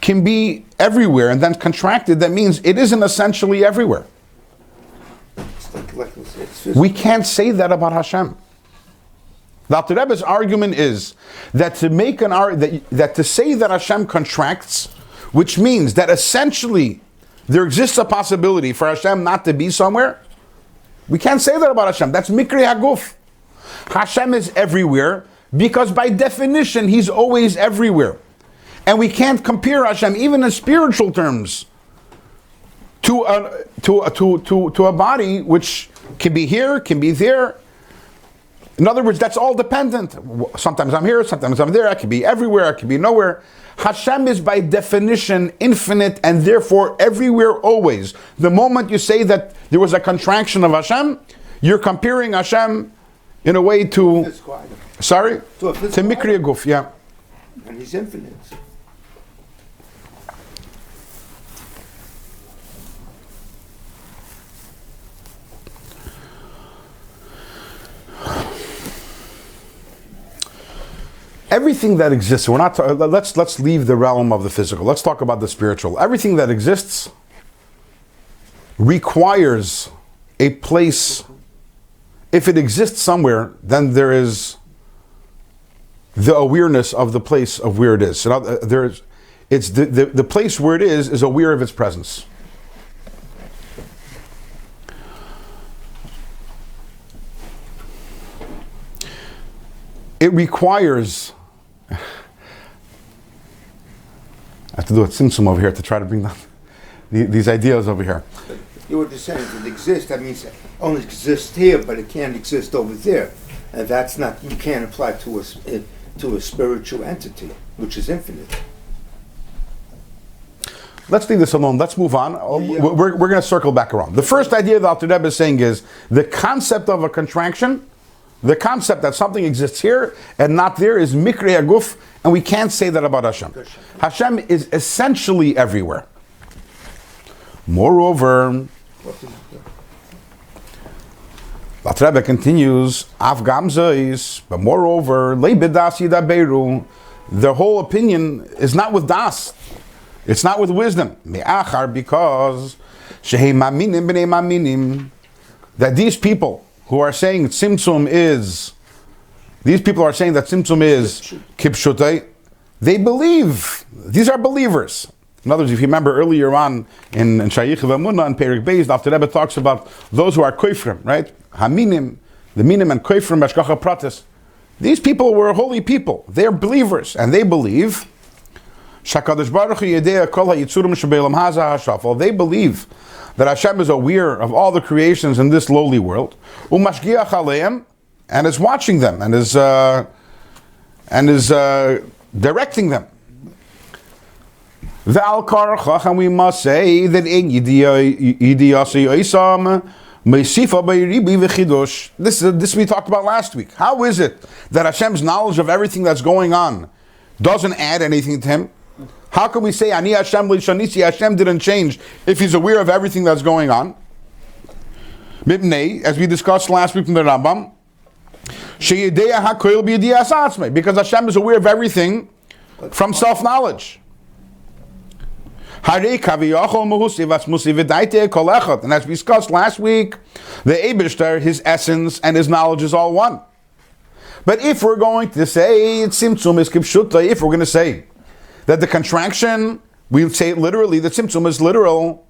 can be everywhere and then contracted, that means it isn't essentially everywhere. We can't say that about Hashem. The Alter Rebbe's argument is that to make that to say that Hashem contracts, which means that essentially there exists a possibility for Hashem not to be somewhere, we can't say that about Hashem. That's mikri haguf. Hashem is everywhere because by definition He's always everywhere, and we can't compare Hashem even in spiritual terms to a body which can be here, can be there. In other words, that's all dependent. Sometimes I'm here, sometimes I'm there. I can be everywhere, I can be nowhere. Hashem is by definition infinite and therefore everywhere always. The moment you say that there was a contraction of Hashem, you're comparing Hashem in a way to... Sorry? To Mikri Aguf, yeah. And He's infinite. Everything that exists, let's leave the realm of the physical. Let's talk about the spiritual. Everything that exists requires a place. If it exists somewhere, then there is the awareness of the place of where it is. So it's the place where it is aware of its presence. It requires... I have to do a tzimtzum over here to try to bring down these ideas over here. You were just saying if it exists, that means it only exists here, but it can't exist over there. And that's not, you can't apply to a spiritual entity, which is infinite. Let's leave this alone. Let's move on. Yeah. We're going to circle back around. The first idea that Alter Rebbe is saying is the concept of a contraction. The concept that something exists here and not there is mikri haguf, and we can't say that about Hashem. Hashem is essentially everywhere. Moreover, Alter Rebbe continues, Af gam zois, but moreover, le bedas yidaberu, their whole opinion is not with das. It's not with wisdom. Me'achar, because shehei maminim b'nei maminim, that these people who are saying Tzimtzum is, these people are saying that Tzimtzum is Kipshutai, they believe, these are believers. In other words, if you remember earlier on in Shaar Vehaemunah and Perek Beis, Alter Rebbe talks about those who are Koifrim, right? Haminim, the Minim and Koifrim, Hashgacha Pratis. These people were holy people. They're believers, and they believe Shakadosh Baruch Hu Yedei Kol HaYitzurim Shebe'olam Haza HaShafal. They believe that Hashem is aware of all the creations in this lowly world, umashgiach aleim, and is watching them and is directing them. Ve'al karchach, and we must say that in yidiyasi oisam meisifa b'yiribi v'chidush. This we talked about last week. How is it that Hashem's knowledge of everything that's going on doesn't add anything to Him? How can we say Ani Hashem Lishanisi, Hashem didn't change if He's aware of everything that's going on? Mipnei, as we discussed last week from the Rambam, Sheyedeya HaKoil B'Yediyas Atzmei, because Hashem is aware of everything from self-knowledge. And as we discussed last week, the Eibishter, his essence and his knowledge is all one. But if we're going to say Tzimtzum is Kipshuta, if we're going to say that the contraction, we say it literally, the Tzimtzum is literal,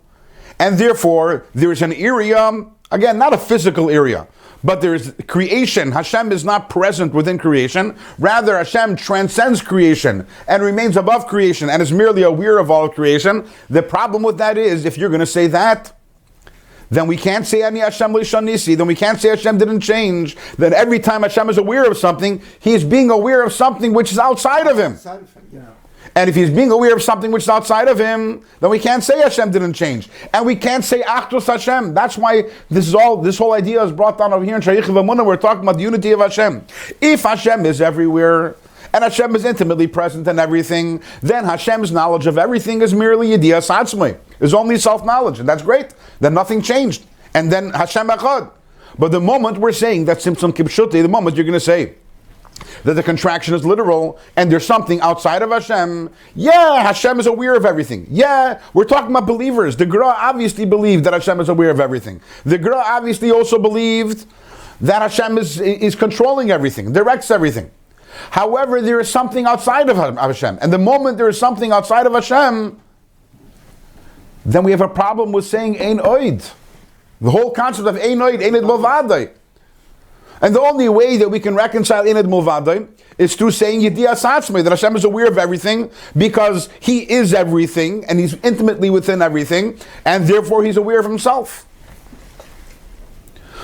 and therefore there is an area, again, not a physical area, but there is creation. Hashem is not present within creation. Rather, Hashem transcends creation and remains above creation and is merely aware of all creation. The problem with that is, if you're going to say that, then we can't say Ani Hashem Lishanisi, then we can't say Hashem didn't change. Then every time Hashem is aware of something, he is being aware of something which is outside of him. Outside of him, yeah. And if he's being aware of something which is outside of him, then we can't say Hashem didn't change. And we can't say Achdus Hashem. That's why this whole idea is brought down over here in Shaar Vehaemunah. We're talking about the unity of Hashem. If Hashem is everywhere, and Hashem is intimately present in everything, then Hashem's knowledge of everything is merely Yediyas Atzmai. Is only self-knowledge, and that's great. Then nothing changed. And then Hashem Echad. But the moment we're saying that Tzimtzum Kipshuti, the moment you're going to say that the contraction is literal and there's something outside of Hashem, yeah, Hashem is aware of everything. Yeah, we're talking about believers. The Gra obviously believed that Hashem is aware of everything. The Gra obviously also believed that Hashem is controlling everything, directs everything. However, there is something outside of Hashem. And the moment there is something outside of Hashem, then we have a problem with saying Ein Oid. The whole concept of Ein Oid, Einid Movadai. And the only way that we can reconcile Einid Movadai is through saying Yediyas Atzmai, that Hashem is aware of everything because He is everything and He's intimately within everything, and therefore He's aware of Himself.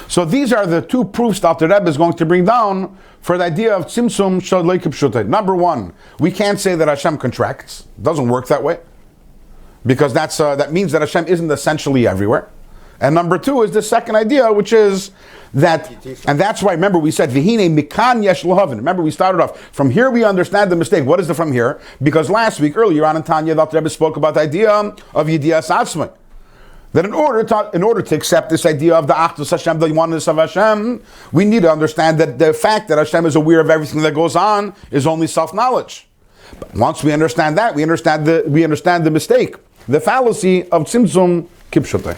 So these are the two proofs that the Rebbe is going to bring down for the idea of Tzimtzum Shalei Kipshutai. Number one, we can't say that Hashem contracts. It doesn't work that way. Because that means that Hashem isn't essentially everywhere. And number two is the second idea, which is that, and that's why, remember we said, V'hinei mikan yesh l'havin. Remember we started off, from here we understand the mistake. What is the from here? Because last week, earlier on in Tanya, the Rebbe spoke about the idea of Yediyas Atzmai. That in order to accept this idea of the Achdus Hashem, the oneness of Hashem, we need to understand that the fact that Hashem is aware of everything that goes on is only self-knowledge. But once we understand that, we understand the mistake, the fallacy of Tzimtzum Kipshutai.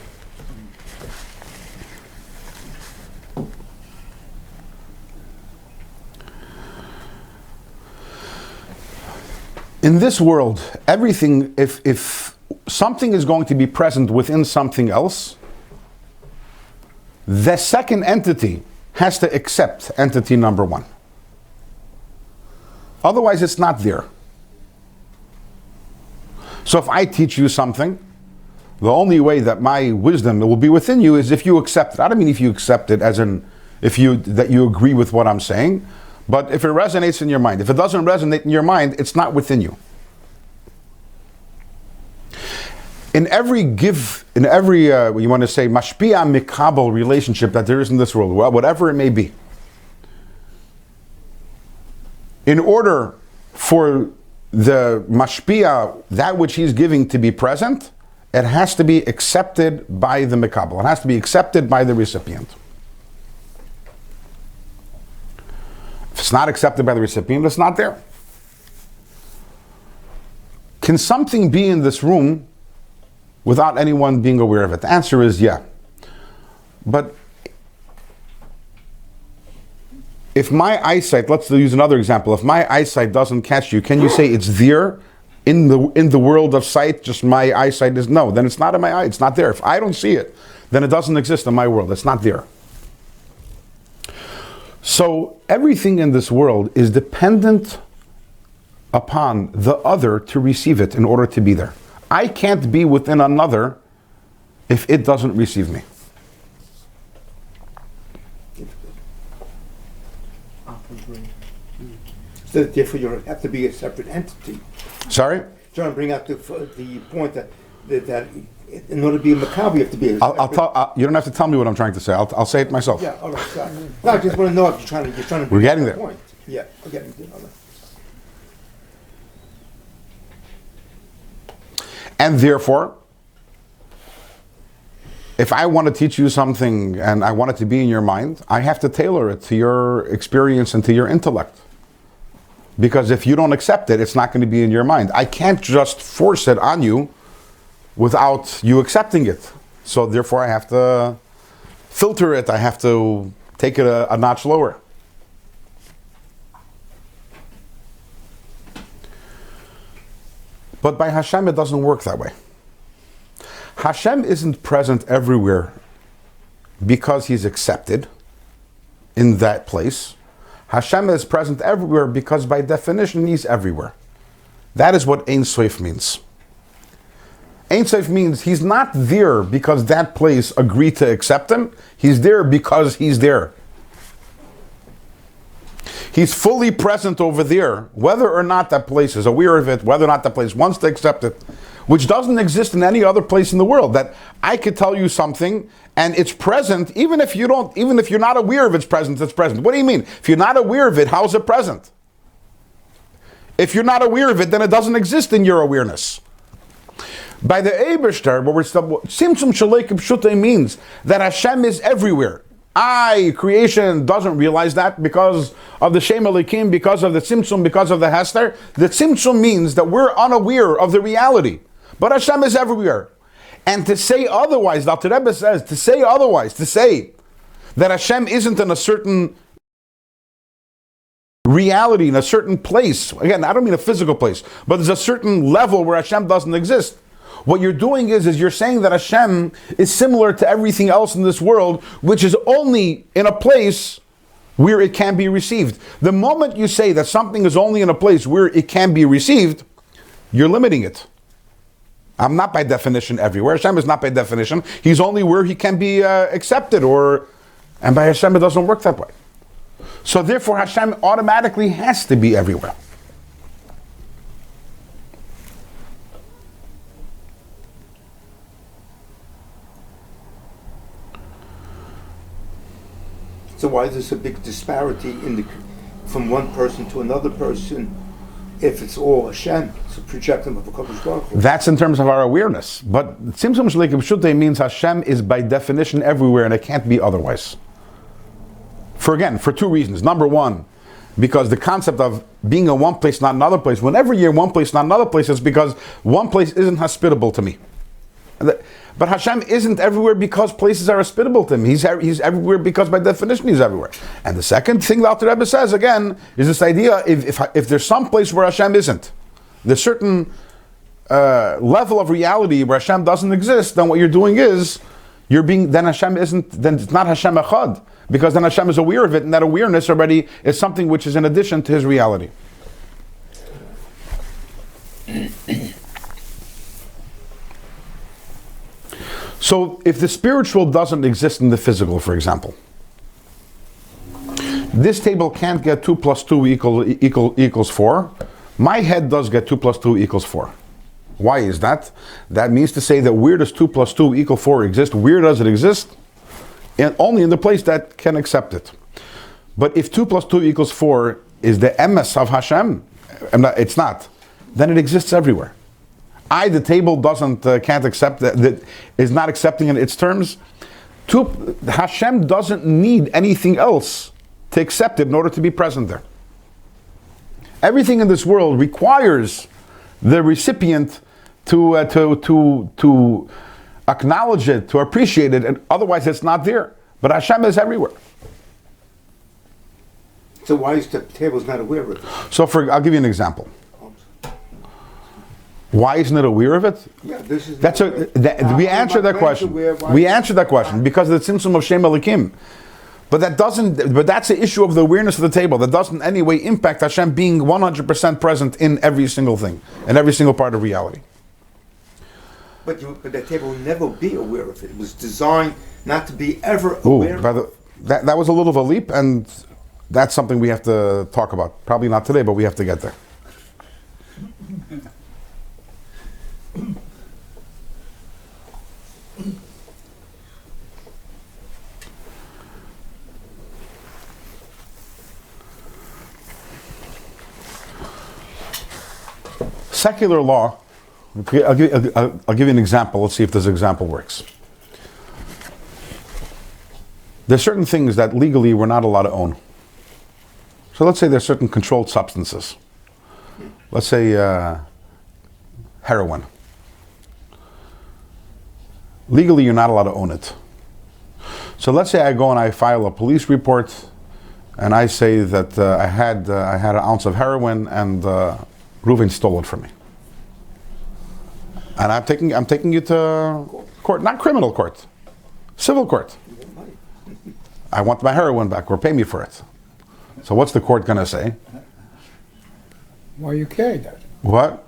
In this world, everything, if something is going to be present within something else, the second entity has to accept entity number one. Otherwise, it's not there. So if I teach you something, the only way that my wisdom will be within you is if you accept it. I don't mean if you accept it as in that you agree with what I'm saying, but if it resonates in your mind. If it doesn't resonate in your mind, it's not within you. In every you want to say, mashpia mikabel relationship that there is in this world, whatever it may be, in order for the mashpia, that which he's giving, to be present, it has to be accepted by the mikabel. It has to be accepted by the recipient. If it's not accepted by the recipient, it's not there. Can something be in this room without anyone being aware of it? The answer is yeah. But if my eyesight, let's use another example, if my eyesight doesn't catch you, can you say it's there in the world of sight, just my eyesight is no? Then it's not in my eye, it's not there. If I don't see it, then it doesn't exist in my world, it's not there. So everything in this world is dependent upon the other to receive it in order to be there. I can't be within another if it doesn't receive me. So therefore you have to be a separate entity. Sorry? Trying to bring out the point that in order to be a Maccabi, you have to be a separate... you don't have to tell me what I'm trying to say. I'll say it myself. Yeah, all right. Sorry. No, I just want to know if you're trying to We're getting there. Point. Yeah, we're getting there. All right. And therefore, if I want to teach you something and I want it to be in your mind, I have to tailor it to your experience and to your intellect. Because if you don't accept it, it's not going to be in your mind. I can't just force it on you without you accepting it. So therefore I have to filter it, I have to take it a notch lower. But by Hashem it doesn't work that way. Hashem isn't present everywhere because he's accepted in that place. Hashem is present everywhere because by definition he's everywhere. That is what Ein Sof means. Ein Sof means he's not there because that place agreed to accept him. He's there because he's there. He's fully present over there, whether or not that place is aware of it, whether or not that place wants to accept it, which doesn't exist in any other place in the world. That I could tell you something and it's present, even if you're not aware of its presence, it's present. What do you mean? If you're not aware of it, how is it present? If you're not aware of it, then it doesn't exist in your awareness. By the Eibishter, what we're Simtzum Shalekim Pshutei means that Hashem is everywhere. Creation doesn't realize that because of the Shem Elikim, because of the Tzimtzum, because of the Hester. The Tzimtzum means that we're unaware of the reality. But Hashem is everywhere. And to say otherwise, the Alter Rebbe says, to say that Hashem isn't in a certain reality, in a certain place. Again, I don't mean a physical place, but there's a certain level where Hashem doesn't exist. What you're doing is you're saying that Hashem is similar to everything else in this world, which is only in a place where it can be received. The moment you say that something is only in a place where it can be received, you're limiting it. I'm not by definition everywhere. Hashem is not by definition. He's only where he can be accepted, and by Hashem it doesn't work that way. So therefore Hashem automatically has to be everywhere. So why is there a big disparity from one person to another person if it's all Hashem? It's a projection of a Kadosh Baruch Hu. That's in terms of our awareness. But Tzimtzum Shleikim Pshutei means Hashem is by definition everywhere and it can't be otherwise. For two reasons. Number one, because the concept of being in one place, not another place, whenever you're in one place, not another place, it's because one place isn't hospitable to me. But Hashem isn't everywhere because places are hospitable to him. He's everywhere because by definition he's everywhere. And the second thing the Alter Rebbe says again is this idea: if there's some place where Hashem isn't, there's certain level of reality where Hashem doesn't exist, then what you're doing is then it's not Hashem Echad, because then Hashem is aware of it, and that awareness already is something which is in addition to his reality. So if the spiritual doesn't exist in the physical, for example, this table can't get 2 plus 2 equals 4. My head does get 2 plus 2 equals 4. Why is that? That means to say that where does 2 plus 2 equal 4 exist? Where does it exist? And only in the place that can accept it. But if 2 plus 2 equals 4 is the emes of Hashem, it's not, then it exists everywhere. The table can't accept that is not accepting in its terms. Hashem doesn't need anything else to accept it in order to be present there. Everything in this world requires the recipient to acknowledge it, to appreciate it, and otherwise it's not there. But Hashem is everywhere. So why is the table not aware of it? So I'll give you an example. Why isn't it aware of it? Yeah, this is. We answered that question. We answered that question because of the Tzimtzum of Shem Elikim. But that's the issue of the awareness of the table. That doesn't in any way impact Hashem being 100% present in every single thing, in every single part of reality. But that table will never be aware of it. It was designed not to be ever aware of it. That was a little of a leap, and that's something we have to talk about. Probably not today, but we have to get there. Secular law, I'll give you an example. Let's see if this example works. There's certain things that legally we're not allowed to own. So let's say there's certain controlled substances. Let's say heroin. legally you're not allowed to own it. So let's say I go and I file a police report, and I say that I had an ounce of heroin and Reuven stole it from me, and I'm taking you to court, not criminal court, civil court. I want my heroin back, or pay me for it. So what's the court going to say? Why you carry that? What?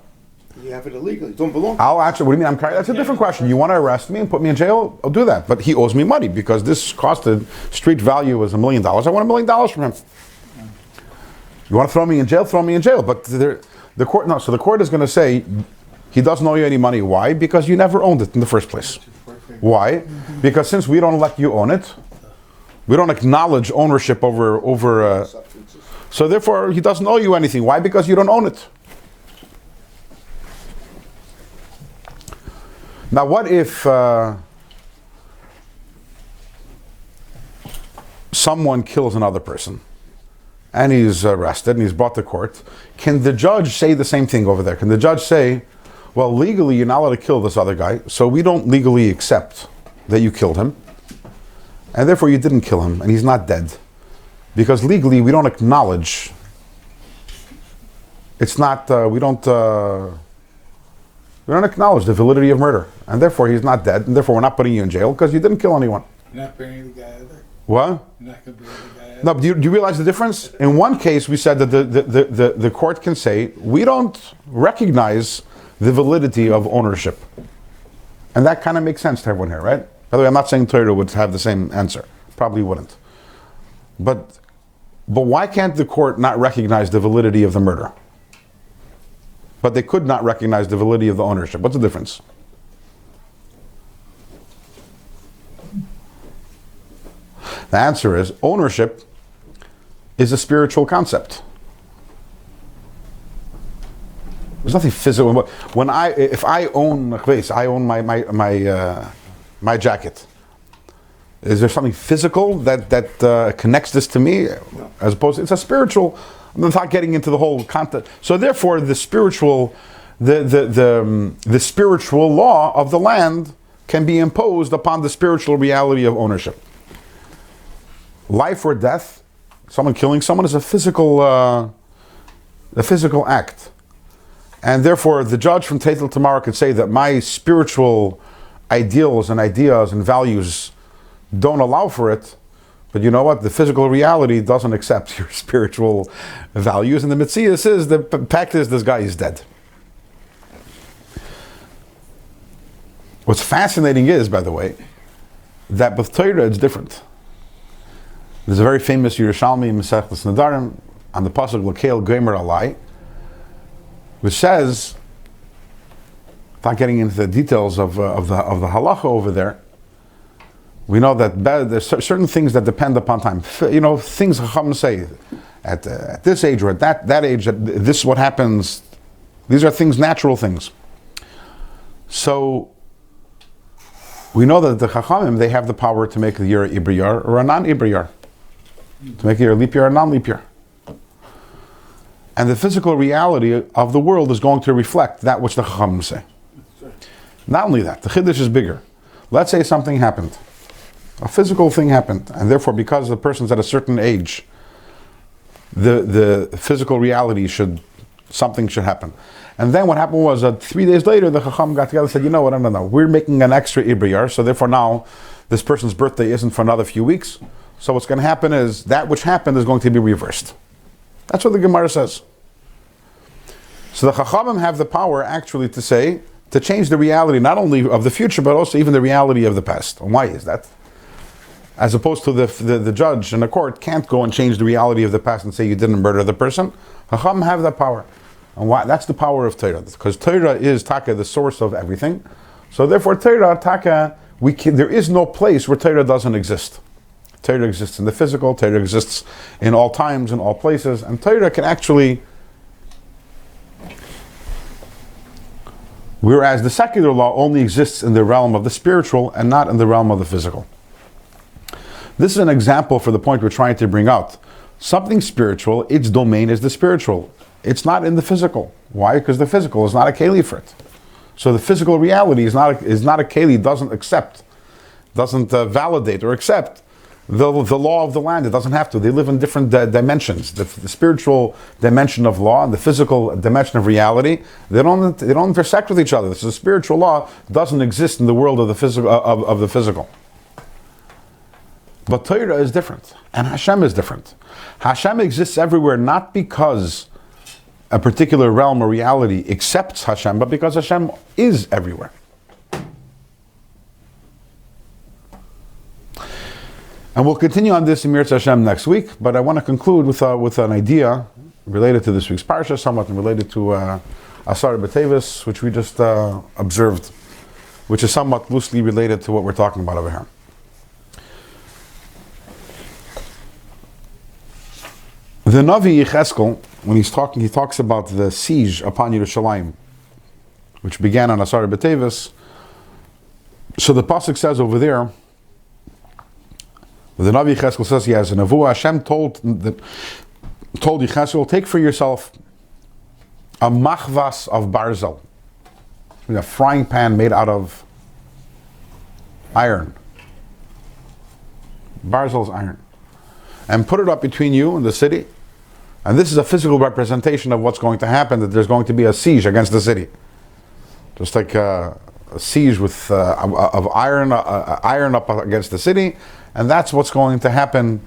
You have it illegally. Don't belong. I'll answer. What do you mean? That's a different question. You want to arrest me and put me in jail? I'll do that. But he owes me money because this costed, street value was $1 million. I want $1 million from him. You want to throw me in jail? Throw me in jail. But the court, no. So the court is going to say he doesn't owe you any money. Why? Because you never owned it in the first place. Why? Because since we don't let you own it, we don't acknowledge ownership over. So therefore, he doesn't owe you anything. Why? Because you don't own it. Now, what if someone kills another person and he's arrested and he's brought to court? Can the judge say the same thing over there? Can the judge say, well, legally you're not allowed to kill this other guy, so we don't legally accept that you killed him, and therefore you didn't kill him and he's not dead, because legally we don't acknowledge, it's not, we don't acknowledge the validity of murder, and therefore he's not dead, and therefore we're not putting you in jail because you didn't kill anyone. You're not burying the guy either. What? You're not going to bury the guy either. No, but do you realize the difference? In one case, we said that the court can say, we don't recognize the validity of ownership. And that kind of makes sense to everyone here, right? By the way, I'm not saying Torah would have the same answer. Probably wouldn't. But why can't the court not recognize the validity of the murder? But they could not recognize the validity of the ownership. What's the difference? The answer is, ownership is a spiritual concept. There's nothing physical. If I own a place, I own my jacket. Is there something physical that connects this to me? No. As opposed to, it's a spiritual. I'm not getting into the whole content. So therefore, the spiritual law of the land can be imposed upon the spiritual reality of ownership. Life or death, someone killing someone, is a physical act. And therefore, the judge from Teitel tomorrow could say that my spiritual ideals and ideas and values don't allow for it. But you know what? The physical reality doesn't accept your spiritual values. And the Metzias is, the fact is, this guy is dead. What's fascinating is, by the way, that with Torah it's different. There's a very famous Yerushalmi Masechtas Nadarim on the pasuk L'keil Gomer Alai, which says, without getting into the details of the halacha over there, we know that there's certain things that depend upon time. You know, things Chacham say at this age or at that age, this is what happens. These are things, natural things. So we know that the Chachamim, they have the power to make the year a Ibriyar or a non-Ibriyar, to make it a leap year or a non-leap year. And the physical reality of the world is going to reflect that which the Chachamim say. Not only that, the Chiddush is bigger. Let's say something happened. A physical thing happened, and therefore because the person's at a certain age, the physical reality something should happen. And then what happened was that 3 days later, the Chacham got together and said, you know what, no, we're making an extra Ibriyar, so therefore now this person's birthday isn't for another few weeks. So what's going to happen is that which happened is going to be reversed. That's what the Gemara says. So the Chachamim have the power actually to change the reality not only of the future, but also even the reality of the past. And why is that? As opposed to the judge in the court can't go and change the reality of the past and say you didn't murder the person. Chachamim have that power. And why? That's the power of Torah. Because Torah is Taka, the source of everything. So therefore Torah, Taka, there is no place where Torah doesn't exist. Torah exists in the physical, Torah exists in all times, in all places, and Torah can actually, whereas the secular law only exists in the realm of the spiritual and not in the realm of the physical. This is an example for the point we're trying to bring out. Something spiritual, its domain is the spiritual. It's not in the physical. Why? Because the physical is not a keli for it. So the physical reality is not a keli, doesn't validate or accept the law of the land. It doesn't have to. They live in different dimensions. The spiritual dimension of law and the physical dimension of reality, they don't intersect with each other. So the spiritual law doesn't exist in the world of the physical. But Torah is different, and Hashem is different. Hashem exists everywhere, not because a particular realm or reality accepts Hashem, but because Hashem is everywhere. And we'll continue on this in Mirz Hashem next week, but I want to conclude with an idea related to this week's parsha, somewhat related to Asar B'Tevis, which we just observed, which is somewhat loosely related to what we're talking about over here. The Navi Yecheskel, when he's talking, he talks about the siege upon Yerushalayim, which began on Asar B'Tevis. So the pasuk says over there, the Navi Yecheskel says he has a nevuah. Hashem told Yecheskel, take for yourself a machvas of barzel, a frying pan made out of iron. Barzel is iron. And put it up between you and the city. And this is a physical representation of what's going to happen, that there's going to be a siege against the city. Just like a siege with of iron up against the city. And that's what's going to happen.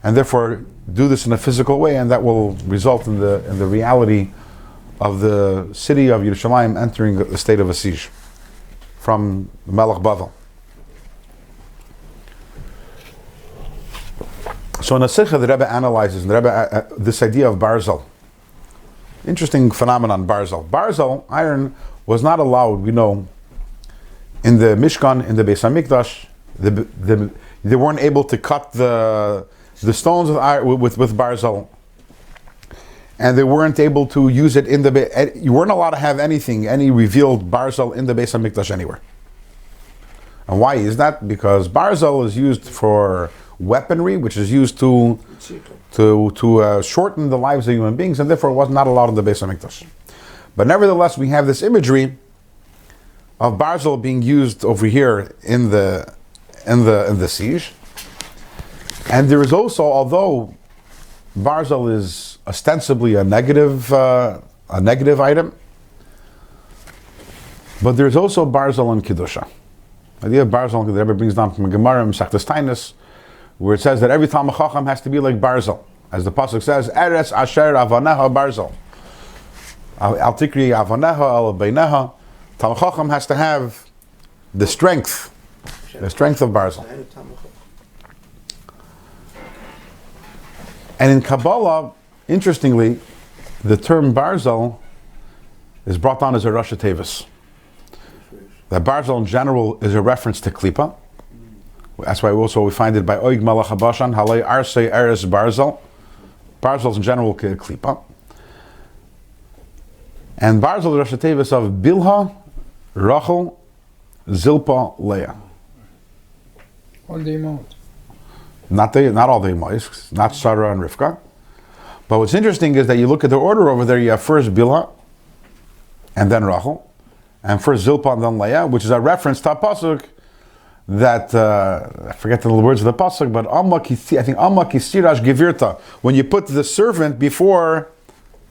And therefore, do this in a physical way, and that will result in the reality of the city of Yerushalayim entering the state of a siege from Melech Bavel. So in a Sikha, the Rebbe analyzes this idea of barzel. Interesting phenomenon, barzel. Barzel, iron, was not allowed, we know, in the Mishkan, in the Beis HaMikdash. They weren't able to cut the stones with barzel. And they weren't able to use it in the... You weren't allowed to have any revealed barzel in the Beis HaMikdash anywhere. And why is that? Because barzel is used for weaponry, which is used to shorten the lives of human beings, and therefore it was not allowed in the Beis HaMikdash. But nevertheless, we have this imagery of barzel being used over here in the siege. And there is also, although barzel is ostensibly a negative item, but there's also barzel in Kedusha. The idea of barzel, the Rebbe brings down from Gemara in Masechtas Tainis, where it says that every Talmid Chacham has to be like barzel. As the pasuk says, Eretz Asher Avaneha Barzel. Al Tikri Avaneha Al Beineha. Talmid Chacham has to have the strength of barzel. And in Kabbalah, interestingly, the term barzel is brought down as a Rosh Tevis. That barzel in general is a reference to klipa. That's why we find it by Oig Malach Habashan, Halei Arse Eres Barzel. Barzel is in general klipa. And barzel is Rosh Tevis of Bilha, Rachel, Zilpa, Leah. All the amount. Not all the Imais, not Sarah and Rivka. But what's interesting is that you look at the order over there, you have first Bilha, and then Rachel, and first Zilpa and then Leah, which is a reference to a pasuk that, I forget the words of the pasuk, but Amma Kisirash Gevirta, when you put the servant before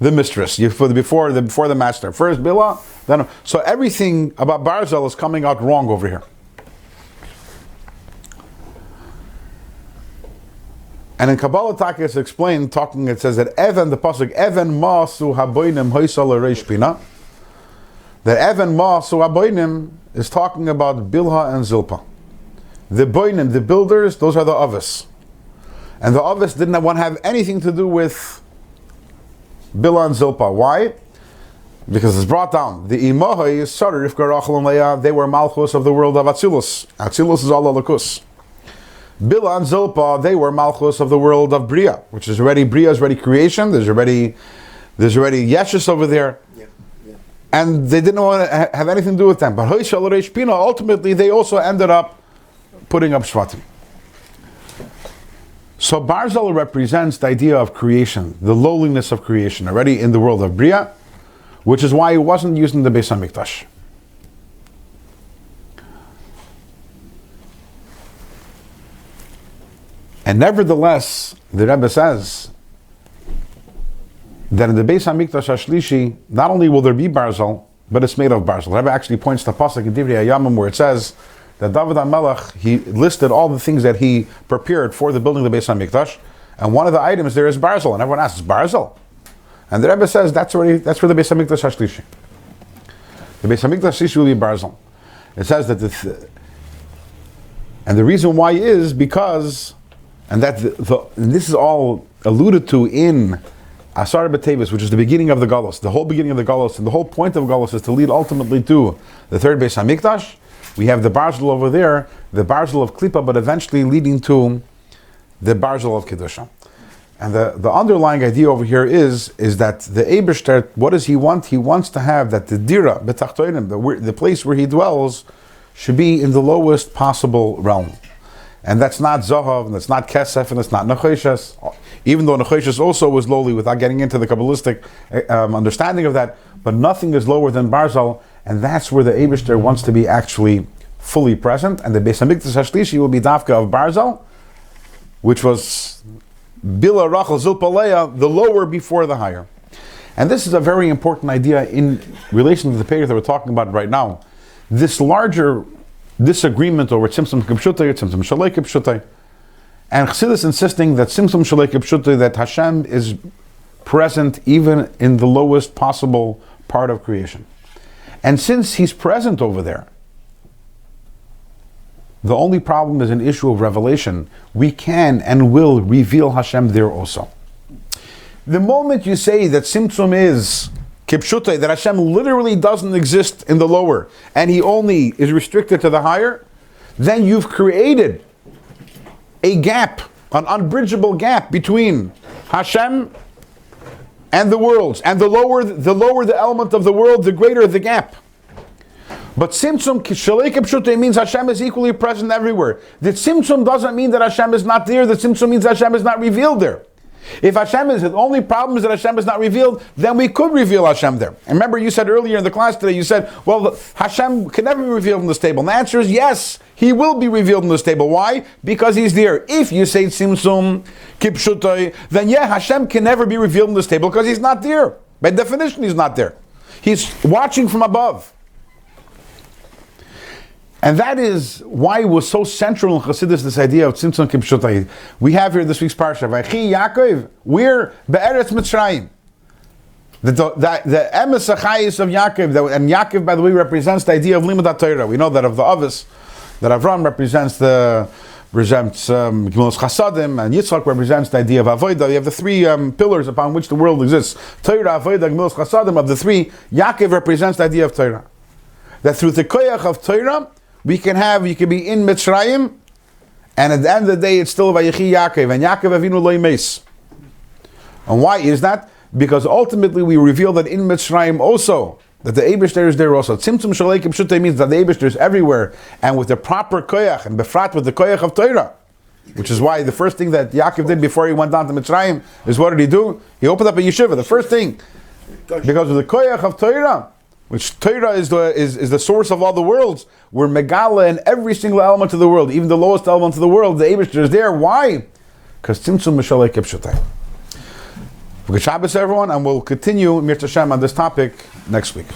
the mistress, you put before the master. First Bilha, then... So everything about barzel is coming out wrong over here. And in Kabbalah Taka it's explained, it says that Evan, the pasuk, Evan Ma'asu Haboinim Hoysal Reish Pina, that Evan Ma'asu Haboinim is talking about Bilha and Zilpa. The Boinim, the builders, those are the Avis. And the Avis didn't want to have anything to do with Bilha and Zilpa. Why? Because it's brought down. The Imahai, Sarah, Rivka, Rachel, and Leah, they were Malchus of the world of Atzilus. Atzilus is all Alakus. Bilha and Zilpa, they were Malchus of the world of Bria, which is already, Bria is already creation, there's already Yeshus over there. And they didn't want to have anything to do with them. But Hoyshal Reish Pina, ultimately, they also ended up putting up Shvatim. So barzel represents the idea of creation, the lowliness of creation, already in the world of Bria, which is why it wasn't used in the Beis HaMikdash. And nevertheless, the Rebbe says that in the Beis HaMikdash HaShlishi, not only will there be Barzel, but it's made of Barzel. The Rebbe actually points to Pasuk in Divrei Hayamim where it says that David HaMelech, he listed all the things that he prepared for the building of the Beis HaMikdash, and one of the items there is Barzel, and everyone asks, Barzel? And the Rebbe says that's where the Beis HaMikdash HaShlishi. The Beis HaMikdash HaShlishi will be Barzel. It says that and the reason why is because, and this is all alluded to in Asar B'Tevis, which is the beginning of the Galus, the whole beginning of the Galus, and the whole point of Galus is to lead ultimately to the third Beis HaMikdash. We have the Barzel over there, the Barzel of Klippa, but eventually leading to the Barzel of Kedusha. And the underlying idea over here is that the Eibishter, what does he want? He wants to have that the Dira, B'Tachtoinim, the place where he dwells, should be in the lowest possible realm. And that's not Zahav, and that's not Kesef, and it's not Nechoshes. Even though Nechoshes also was lowly, without getting into the Kabbalistic understanding of that, but nothing is lower than Barzel, and that's where the Eibishter wants to be actually fully present. And the Beis HaMikdash HaShlishi will be Dafka of Barzel, which was Bila Rachel Zilpa Leah, the lower before the higher. And this is a very important idea in relation to the period that we're talking about right now. This larger disagreement over Tzimtzum Kipshutai, Tzimtzum Shalei Kipshutai, and Chassidus insisting that Tzimtzum Shalei Kipshutai, that Hashem is present even in the lowest possible part of creation. And since He's present over there, the only problem is an issue of revelation. We can and will reveal Hashem there also. The moment you say that Tzimtzum is Kipshutai, that Hashem literally doesn't exist in the lower, and He only is restricted to the higher, then you've created a gap, an unbridgeable gap between Hashem and the worlds. And the lower the element of the world, the greater the gap. But Tzimtzum Shalei Kipshutai means Hashem is equally present everywhere. The Tzimtzum doesn't mean that Hashem is not there. The Tzimtzum means Hashem is not revealed there. If Hashem is, the only problem is that Hashem is not revealed, then we could reveal Hashem there. And remember, you said earlier in the class today, you said, well, Hashem can never be revealed in this table. And the answer is yes, He will be revealed in this table. Why? Because He's there. If you say Tzimtzum Kipshutai, then Hashem can never be revealed in this table because He's not there. By definition, He's not there. He's watching from above. And that is why it was so central in Chassidus, this idea of Tzimtzum Kipshutai. We have here this week's parsha, Vaychi Yaakov, we're Be'eretz Mitzrayim. The emes achayis of Yaakov, and Yaakov, by the way, represents the idea of Limud HaTorah. We know that of the Avos, that Avram represents Gemilas Chasadim, and Yitzchak represents the idea of Avodah. You have the three pillars upon which the world exists. Torah, Avodah, Gemilas Chasadim. Of the three, Yaakov represents the idea of Torah. That through the koyach of Torah, you can be in Mitzrayim, and at the end of the day, it's still Vayechi Yaakov, and Yaakov Avinu lo yimeis. And why is that? Because ultimately we reveal that in Mitzrayim also, that the Eibishter is there also. Tzimtzum Shalei Kipshutai means that the Eibishter is everywhere, and with the proper koyach, and befrat with the koyach of Torah. Which is why the first thing that Yaakov did before he went down to Mitzrayim is, what did he do? He opened up a yeshiva, the first thing. Because of the koyach of Torah, which Torah is the source of all the worlds, we're megala in every single element of the world, even the lowest element of the world, the Eibishter is there. Why? Because Tzimtzum Shalei Kipshutai. Good Shabbos, everyone, and we'll continue Mir Tashem on this topic next week.